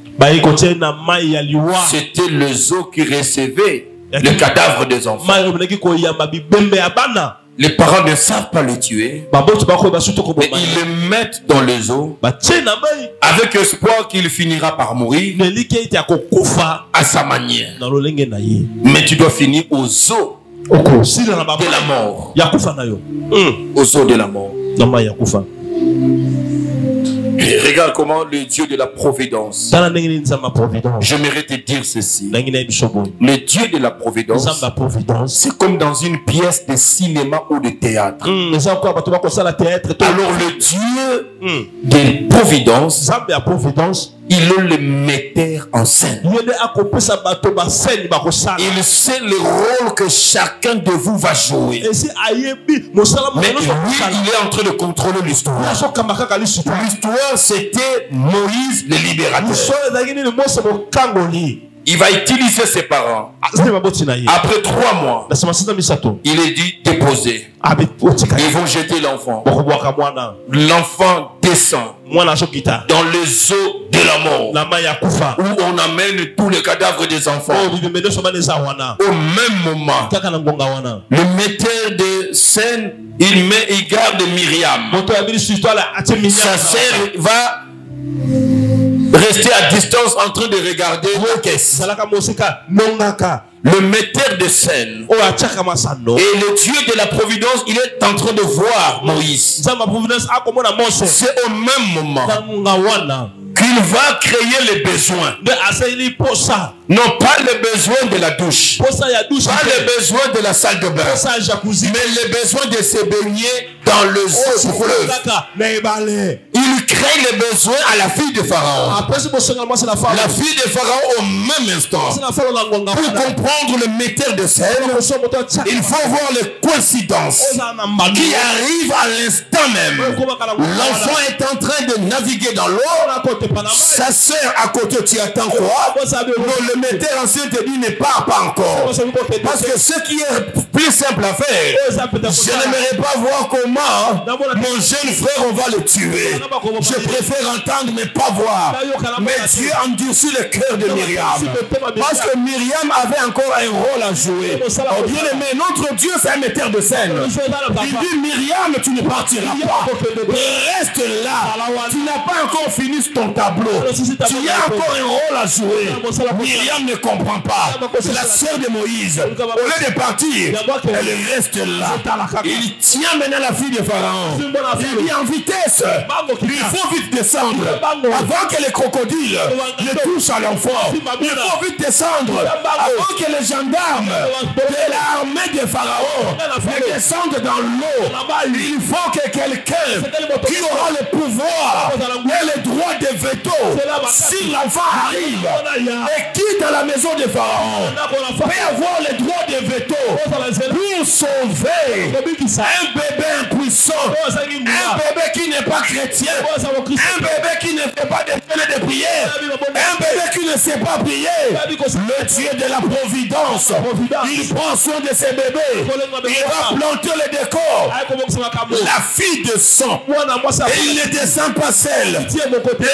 C'était le zoo qui recevait le cadavre des enfants. Les parents ne savent pas le tuer. Et ils le mettent dans le zoo avec espoir qu'il finira par mourir à sa manière. Mais tu dois finir au zoo de la mort. Au zoo de la mort. Et regarde comment le Dieu de la providence. J'aimerais te dire ceci. Le Dieu de la providence, c'est comme dans une pièce de cinéma ou de théâtre. Alors le Dieu de providence, il est le metteur en scène. Il sait le rôle que chacun de vous va jouer. Mais lui, il est en train de contrôler l'histoire. L'histoire, c'était Moïse le libérateur. il va utiliser ses parents. Après 3 mois, il est dit déposer. Ils vont jeter l'enfant. L'enfant descend dans les eaux de la mort, où on amène tous les cadavres des enfants. Au même moment, le metteur de scène, il garde Myriam. Sa sœur va rester à distance en train de regarder la caisse. Le metteur de scène et le Dieu de la providence, il est en train de voir Moïse. C'est au même moment qu'il va créer les besoins. Non pas les besoins de la douche, pas les besoins de la salle de bain, mais les besoins de se baigner dans le fleuve. Il crée les besoins à la fille de Pharaon. La fille de Pharaon au même instant. Pour comprendre le metteur de scène, il faut voir les coïncidences qui arrivent à l'instant même. L'enfant est en train de naviguer dans l'eau. Sa sœur à côté, tu attends quoi? Le metteur en scène te dit ne part pas encore. Parce que ce qui est plus simple à faire, je n'aimerais pas voir comment mon jeune frère on va le tuer. Je préfère entendre mais pas voir. Mais Dieu endurcit le cœur de Myriam. Parce que Myriam avait encore un rôle à jouer. Oh bien aimé, notre Dieu c'est un metteur de scène. Il dit Myriam, tu ne partiras pas. Reste là. Tu n'as pas encore fini ton tableau. Tu as encore un rôle à jouer. Myriam ne comprend pas. La sœur de Moïse, au lieu de partir, elle reste là. Il tient maintenant la fille de Pharaon. Il dit en vitesse. Il faut vite descendre. Avant que les crocodiles ne touchent à l'enfant. Il faut vite descendre. Avant que les gendarmes de l'armée de Pharaon ne descendent dans l'eau. Il faut que quelqu'un qui aura le pouvoir et le droit de veto, si l'enfant arrive et quitte la maison de Pharaon, peut avoir le droit de veto pour sauver un bébé impuissant, un bébé qui n'est pas chrétien, un bébé qui ne fait pas de prière, un bébé qui ne sait pas prier. Le Dieu de la providence, il prend soin de ses bébés. Il va planter le décor. La fille descend et il ne descend pas seule.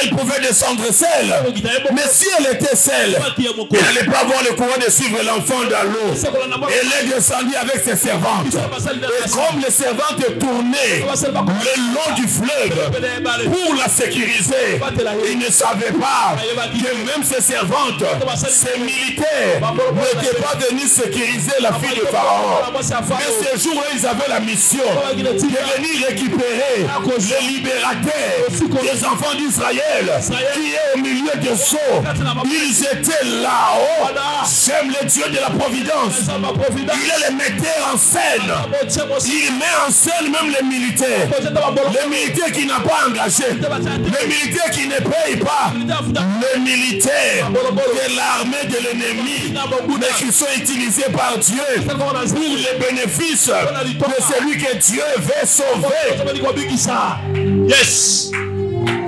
Elle pouvait descendre seule, mais si elle était seule, elle n'allait pas avoir le courage de suivre l'enfant dans l'eau. Elle est descendue avec ses servantes. Et comme les servantes tournaient le long du fleuve pour la sécuriser, ils ne savaient pas que même ses servantes, ses militaires, n'étaient pas venus sécuriser la fille de Pharaon. Mais ces jours-là, ils avaient la mission de venir récupérer les libérateurs des enfants d'Israël qui est au milieu des eaux. Ils étaient là-haut. J'aime le Dieu de la providence. Il est le metteur en scène. Il met en scène même les militaires. Les militaires qui n'ont pas engagé. Les militaires qui ne payent pas. Les militaires de l'armée de l'ennemi, mais qui sont utilisés par Dieu pour les bénéfices de celui que Dieu veut sauver. Yes.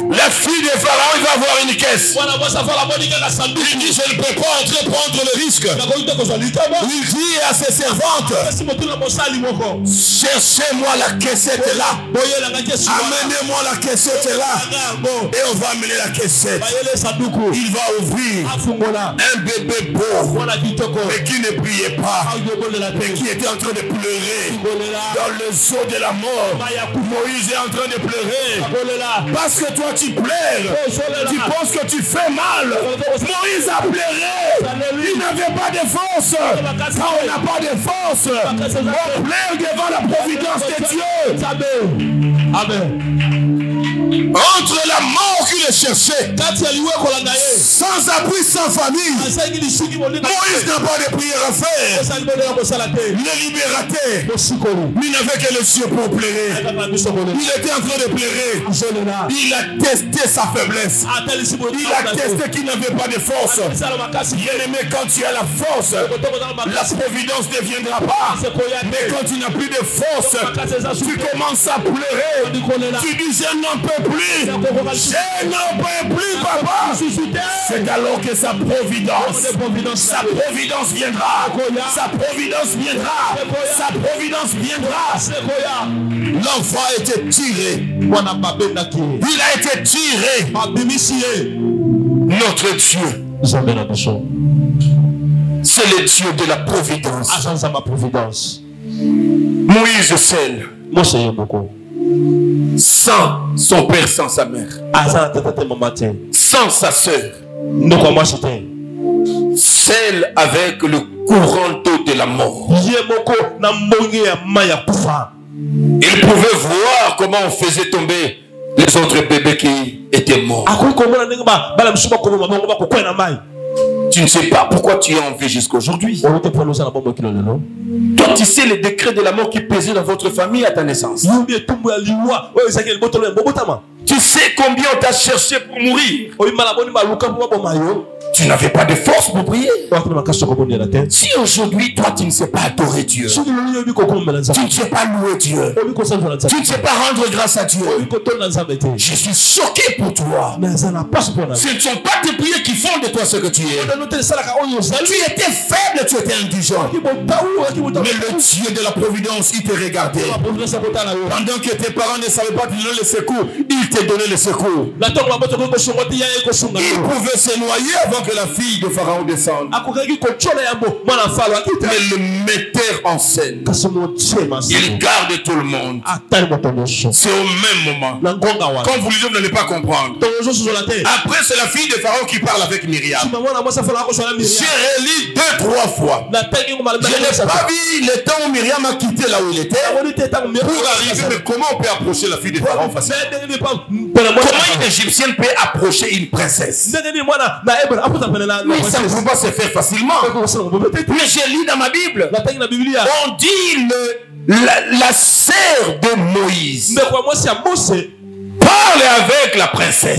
La fille de Pharaon, il va avoir une caisse. Il dit, je ne peux pas entrer prendre le risque. Il dit à ses servantes, cherchez-moi la caissette là. Amenez-moi la caissette là. Et on va amener la caissette. Il va ouvrir un bébé beau, mais qui ne priait pas, mais qui était en train de pleurer dans le zoo de la mort. Moïse est en train de pleurer parce que toi tu pleures, tu penses que tu fais mal. Moïse a pleuré, il n'avait pas de force. Quand on n'a pas de force, on pleure devant la providence de Dieu. Amen. Entre la mort qu'il cherchait, sans abri, sans famille, Moïse n'a pas de prière à faire. Le libérateur, il n'avait que les yeux pour pleurer. Il était en train de pleurer. Il a testé sa faiblesse. Il a testé qu'il n'avait pas de force. Bien aimé, quand tu as la force, la providence ne viendra pas. Mais quand tu n'as plus de force, tu commences à pleurer. Tu dis, je n'en peux plus. Je n'en peux plus, papa. C'est alors que sa providence. Sa providence viendra. Sa providence viendra. Sa providence viendra. L'enfant a été tiré. Il a été tiré. Notre Dieu, c'est le Dieu de la providence. Moïse seul, sans son père, sans sa mère, sans sa soeur, seul avec le courant d'eau de la mort. Il pouvait voir comment on faisait tomber les autres bébés qui étaient morts. Tu ne sais pas pourquoi tu es en vie jusqu'à aujourd'hui. Toi, tu sais les décrets de la mort qui pesaient dans votre famille à ta naissance. Tu sais combien on t'a cherché pour mourir. Tu n'avais pas de force pour prier. Si aujourd'hui, toi, tu ne sais pas adorer Dieu, tu ne sais pas louer Dieu, tu ne sais pas rendre grâce à Dieu, je suis choqué pour toi. Ce ne sont pas tes prières qui font de toi ce que tu es. Tu étais faible, tu étais indigent. Mais le Dieu de la providence, il te regardait. Pendant que tes parents ne savaient pas te donner le secours, il te donnait le secours. Il pouvait se noyer avant que la fille de Pharaon descende. Mais le metteur en scène, il garde tout le monde. C'est au même moment. Quand vous lisez, vous n'allez pas comprendre. Après, c'est la fille de Pharaon qui parle avec Myriam. J'ai relu 2-3 fois. Je n'ai pas vu le temps où Myriam a quitté là où il était pour arriver. Mais comment on peut approcher la fille de Pharaon facilement? Comment une Égyptienne peut approcher une princesse? Mais ça ne peut pas se faire facilement. Mais j'ai lu dans ma Bible, on dit la sœur de Moïse parle avec la princesse.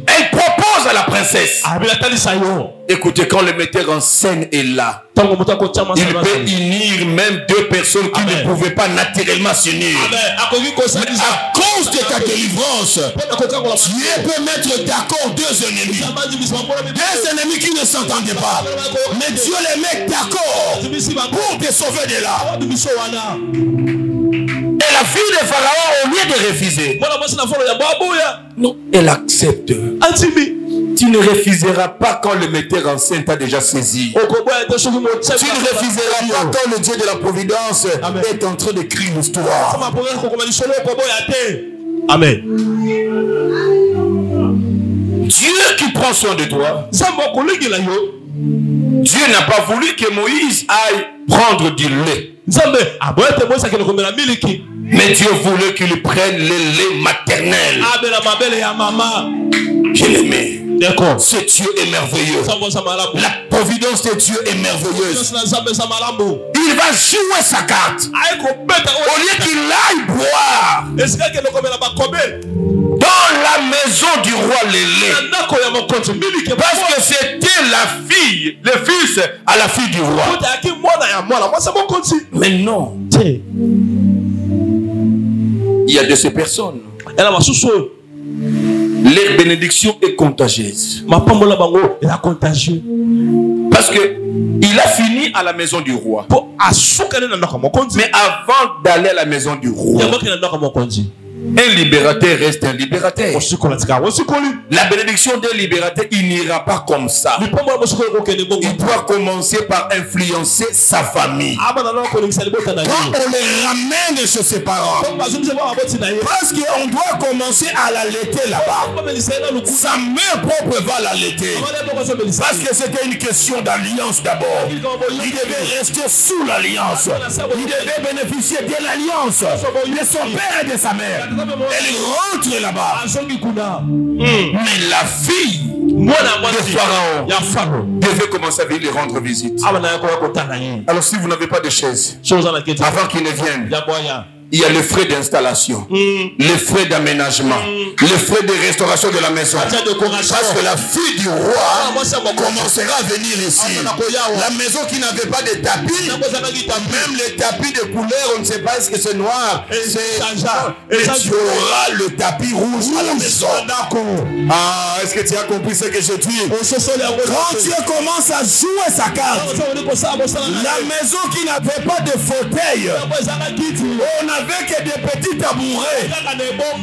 Elle propose à la princesse. Écoutez, quand le metteur en scène est là, il peut unir même deux personnes qui ne pouvaient pas naturellement s'unir. À cause de ta délivrance, Dieu peut mettre d'accord deux ennemis. Deux ennemis qui ne s'entendaient pas. Mais Dieu les met d'accord pour te sauver de là. Et la fille de Pharaon, au lieu de refuser, non, elle accepte. Tu ne refuseras pas quand le metteur en scène t'a déjà saisi. Tu ne refuseras pas quand le Dieu de la providence est en train d'écrire l'histoire. Amen. Dieu qui prend soin de toi. Dieu n'a pas voulu que Moïse aille prendre du lait. Mais Dieu voulait qu'il prenne le lait maternel. Je l'aimais. Ce Dieu est merveilleux. La providence de Dieu est merveilleuse. Il va jouer sa carte. Au lieu qu'il aille boire dans la maison du roi le lait, parce que c'était la fille, le fils à la fille du roi. Mais non, il y a de ces personnes, leur bénédiction est contagieuse. Parce que il a fini à la maison du roi. Mais avant d'aller à la maison du roi, un libérateur reste un libérateur. La bénédiction d'un libérateur, il n'ira pas comme ça. Il doit commencer par influencer sa famille. Quand on les ramène chez ses parents, parce qu'on doit commencer à l'allaiter là-bas. Sa mère propre va l'allaiter. Parce que c'était une question d'alliance d'abord. Il devait rester sous l'alliance. Il devait bénéficier de l'alliance de son père et de sa mère. Elle rentre là-bas. Mais la fille de Pharaon devait commencer à venir lui rendre visite. Alors si vous n'avez pas de chaise, avant qu'il ne vienne, il y a les frais d'installation, les frais d'aménagement, les frais de restauration de la maison. Parce que la fille du roi commencera à venir ici. La maison qui n'avait pas de tapis, même les tapis de couleur, on ne sait pas ce que c'est noir. Et tu auras le tapis rouge à la maison. Ah, est-ce que tu as compris ce que je dis? Quand tu commences à jouer sa carte, la maison qui n'avait pas de fauteuil, on n'avait que des petits tabourets.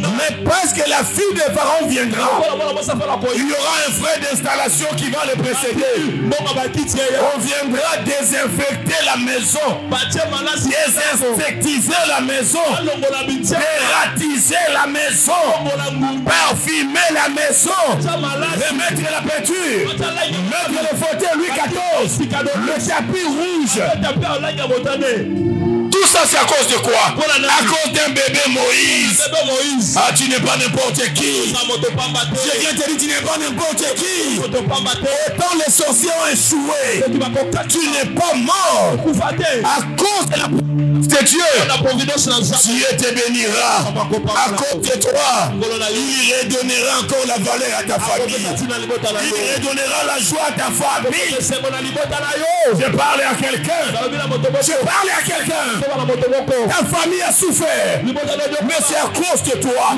Mais parce que la fille de Pharaon viendra, il y aura un frais d'installation qui va le précéder. On viendra désinfecter la maison, désinsectiser la maison, dératiser la maison, parfumer la maison, remettre la peinture, mettre le fauteuil Louis XIV, le tapis rouge. Tout ça c'est à cause de quoi? À cause d'un bébé Moïse. Ah, tu n'es pas n'importe qui. Je viens te dire, tu n'es pas n'importe qui. Autant les sorciers ont échoué, tu n'es pas mort à cause de la de Dieu. Dieu te bénira à cause de toi. Il redonnera encore la valeur à ta famille. Il redonnera la joie à ta famille. Je parle à quelqu'un. Je parle à quelqu'un. Ta famille a souffert, mais c'est à cause de toi.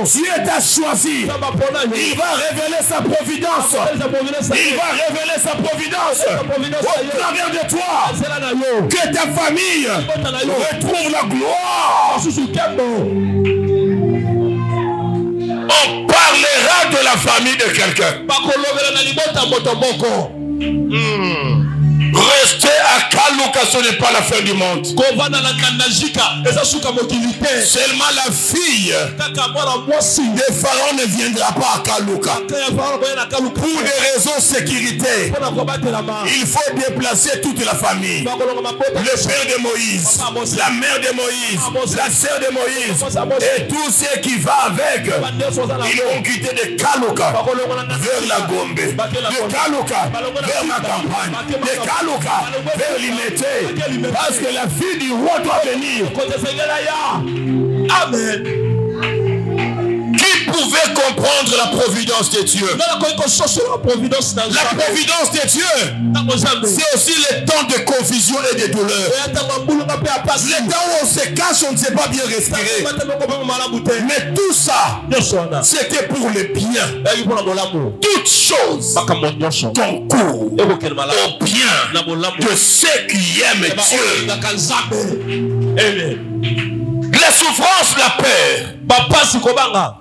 Dieu t'a choisi. Il va révéler sa providence. Il va révéler sa providence au travers de toi. Que ta famille retrouve la gloire. On parlera de la famille de quelqu'un. Rester à Kaluka, ce n'est pas la fin du monde. Seulement la fille de Pharaon ne viendra pas à Kaluka. Pour des raisons de sécurité, il faut déplacer toute la famille. Le père de Moïse, la mère de Moïse, la sœur de Moïse et tous ceux qui vont avec. Ils vont quitter de Kaluka vers la Gombe, de Kaluka vers ma campagne, de Kaluka vers l'Imité, parce que la fille du roi doit venir. Amen. Qui pouvait comprendre la providence de Dieu? La providence de Dieu, c'est aussi le temps de confusion et de douleur. Le temps où on se cache, on ne sait pas bien respirer. Mais tout ça, c'était pour le bien. Toutes choses concourent au bien de ceux qui aiment Dieu. La souffrance, la peur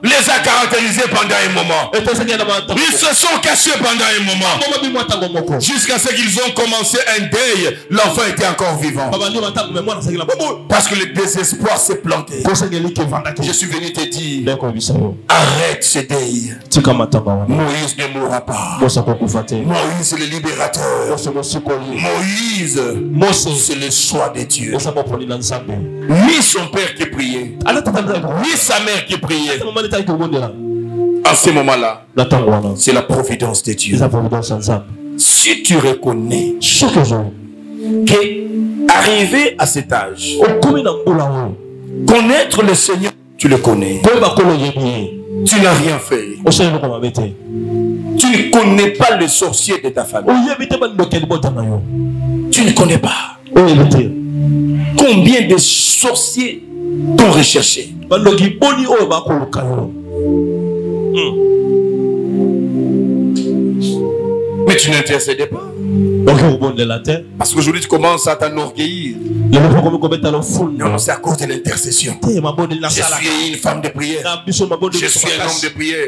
les a caractérisés pendant un moment. Ils se sont cachés pendant un moment. Jusqu'à ce qu'ils ont commencé un deuil. L'enfant était encore vivant. Parce que le désespoir s'est planté. Je suis venu te dire, arrête ce deuil. Moïse ne mourra pas. Moïse est le libérateur. Moïse, c'est le choix de Dieu. Ni son père qui priait, ni sa mère qui priait. À ce moment-là, c'est la providence de Dieu. Si tu reconnais qu'arriver à cet âge, connaître le Seigneur, tu le connais. Tu n'as rien fait. Tu ne connais pas le sorcier de ta famille. Tu ne connais pas. Combien de sorciers t'ont recherché? Mais tu n'intercédais pas. Parce qu'aujourd'hui tu commences à t'enorgueillir. Non, c'est à cause de l'intercession. Je suis une femme de prière. Je suis un homme de prière.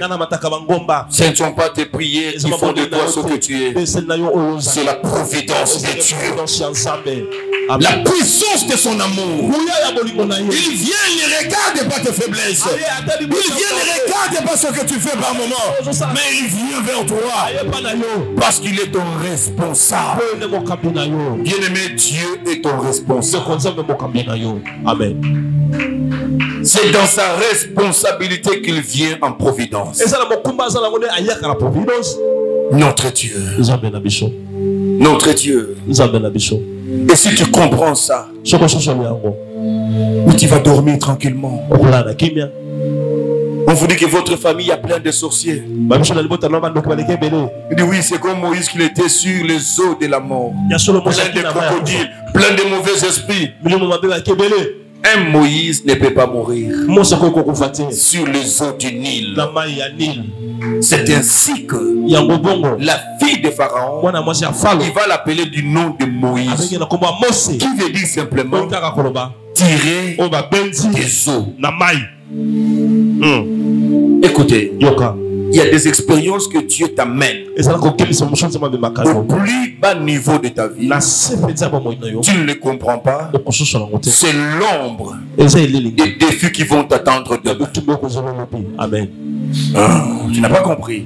Ce ne sont pas tes prières qui font de toi ce que tu es. C'est la providence de Dieu. La puissance de son amour. Il vient, il regarde pas tes faiblesses. Il vient, il regarde pas ce que tu fais par moment. Mais il vient vers toi. Parce qu'il est ton responsable. Bien-aimé, Dieu est ton responsable. Amen. C'est dans sa responsabilité qu'il vient en providence. Notre Dieu. Notre Dieu. Et si tu comprends ça, où tu vas dormir tranquillement. On vous dit que votre famille a plein de sorciers. Il dit oui, c'est comme Moïse qu'il était sur les eaux de la mort. Plein de crocodiles, plein de mauvais esprits. Un Moïse ne peut pas mourir sur les eaux du Nil. C'est ainsi que la fille de Pharaon, il va l'appeler du nom de Moïse, qui veut dire simplement tirer des eaux. Écoutez, il y a des expériences que Dieu t'amène au plus bas niveau de ta vie. Tu ne les comprends pas. C'est l'ombre des défis qui vont t'attendre demain. Amen. Tu n'as pas compris.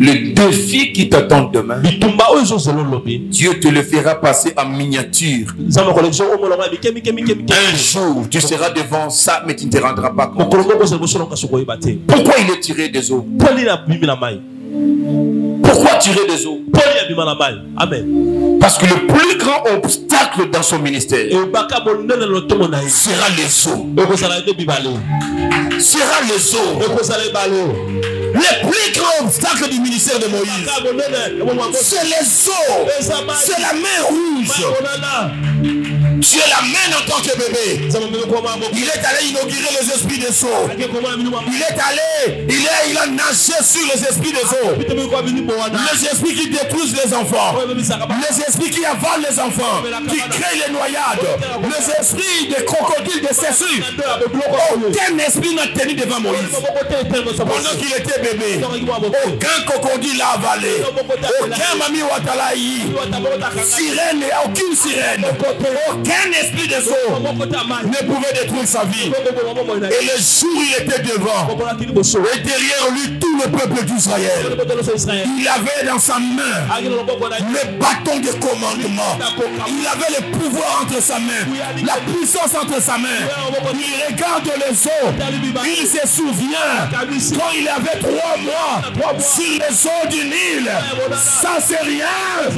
Le défi qui t'attend demain, Dieu te le fera passer en miniature. Un jour, tu seras devant ça, mais tu ne te rendras pas compte. Pourquoi il est tiré des eaux? Pourquoi tirer des eaux? Parce que le plus grand obstacle dans son ministère sera les eaux. Sera les eaux. Le plus grand obstacle du ministère de Moïse, c'est les eaux. C'est la mer rouge. Dieu l'amène en tant que bébé. Il est allé inaugurer les esprits des eaux. Il est allé, il a nagé sur les esprits des eaux. Les esprits qui détruisent les enfants. Les esprits qui avalent les enfants. Qui créent les noyades. Les esprits des crocodiles, des sessures. Aucun esprit n'a tenu devant Moïse. Pendant qu'il était bébé. Aucun crocodile l'a avalé. Aucun Mami Watalaï. Sirène, aucune sirène. Aucun esprit des eaux ne pouvait détruire sa vie. Et le jour où il était devant, et derrière lui tout le peuple d'Israël, il avait dans sa main le bâton de commandement. Il avait le pouvoir entre sa main, la puissance entre sa main. Il regarde les eaux. Il se souvient quand il avait 3 mois sur les eaux du Nil. Ça c'est rien. Il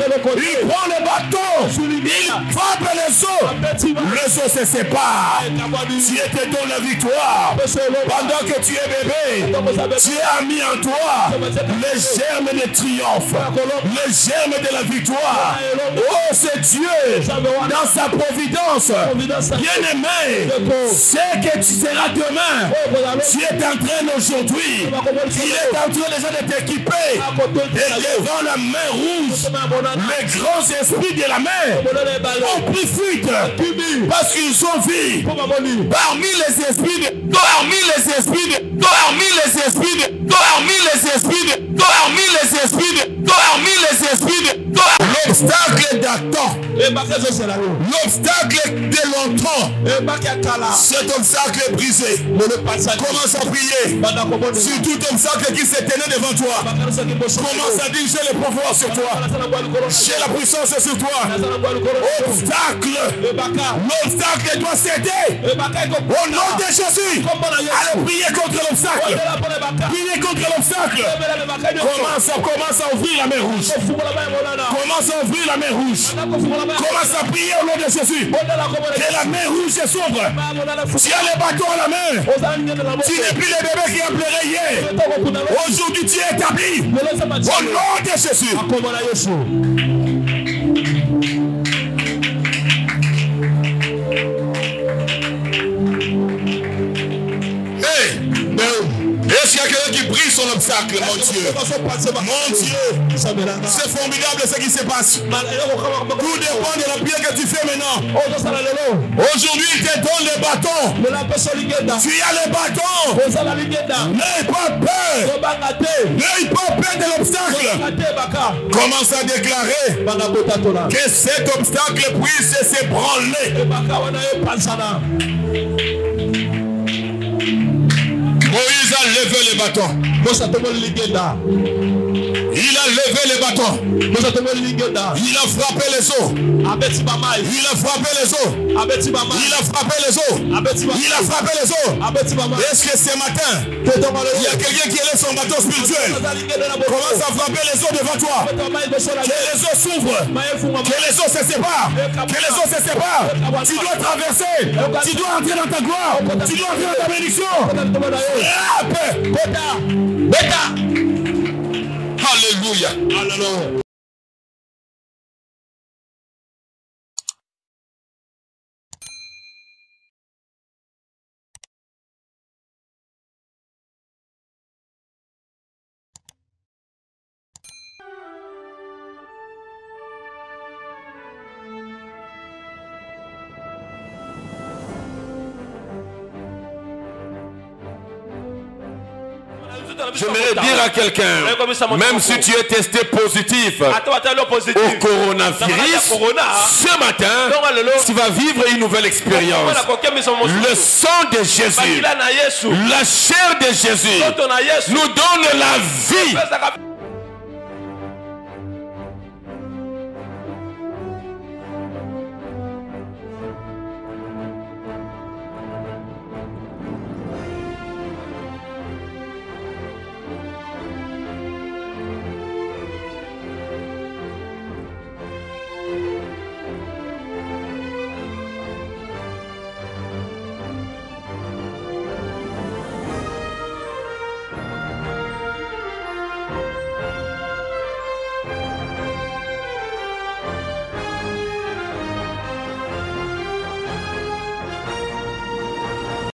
prend le bâton. Il frappe les eaux. Les eaux se séparent. Tu étais dans la victoire. Pendant que tu es bébé, tu as mis en toi les germes de triomphe, les germes de la victoire. Oh, c'est Dieu dans sa providence. Bien-aimé, c'est que tu seras demain. Tu es en train aujourd'hui. Il est en train déjà de t'équiper. Et devant la main rouge, les grands esprits de la mer ont pris fuite. Parce qu'ils ont vu parmi les esprits l'obstacle d'Adam, l'obstacle de longtemps, cet obstacle est brisé. Commence à prier sur tout obstacle qui s'est tenu devant toi. Commence à dire j'ai le pouvoir sur toi, j'ai la puissance sur toi. Obstacle, l'obstacle doit céder au nom de Jésus. Allez prier contre l'obstacle. Priez contre l'obstacle. Commence à ouvrir la mer rouge. Commence à ouvrir la mer rouge. Commence à prier au nom de Jésus. Que la mer rouge s'ouvre. Tu as les bâtons à la main. Tu n'es plus le bébé qui a pleuré hier. Aujourd'hui tu es établi. Au nom de Jésus. Est-ce qu'il y a quelqu'un qui brise son obstacle, mon Dieu? Mon Dieu, c'est formidable ce qui se passe. Tout dépend de la prière que tu fais maintenant. Aujourd'hui, il te donne le bâton. Tu as le bâton. N'aie pas peur. N'aie pas peur de l'obstacle. Commence à déclarer que cet obstacle puisse s'ébranler. Moïse a levé le bâton. Il a levé les bâtons. Il a frappé les eaux. Il a frappé les eaux. Il a frappé les eaux. Il a frappé les eaux. Est-ce que ce matin, il y a quelqu'un qui élève son bâton spirituel? Commence à frapper les eaux devant toi. Que les eaux s'ouvrent. Que les eaux se séparent. Que les eaux se séparent. Tu dois traverser. Tu dois entrer dans ta gloire. Tu dois entrer dans ta bénédiction. Alléluia. Alléluia. J'aimerais dire à quelqu'un, même si tu es testé positif au coronavirus, ce matin, tu vas vivre une nouvelle expérience. Le sang de Jésus, la chair de Jésus nous donne la vie.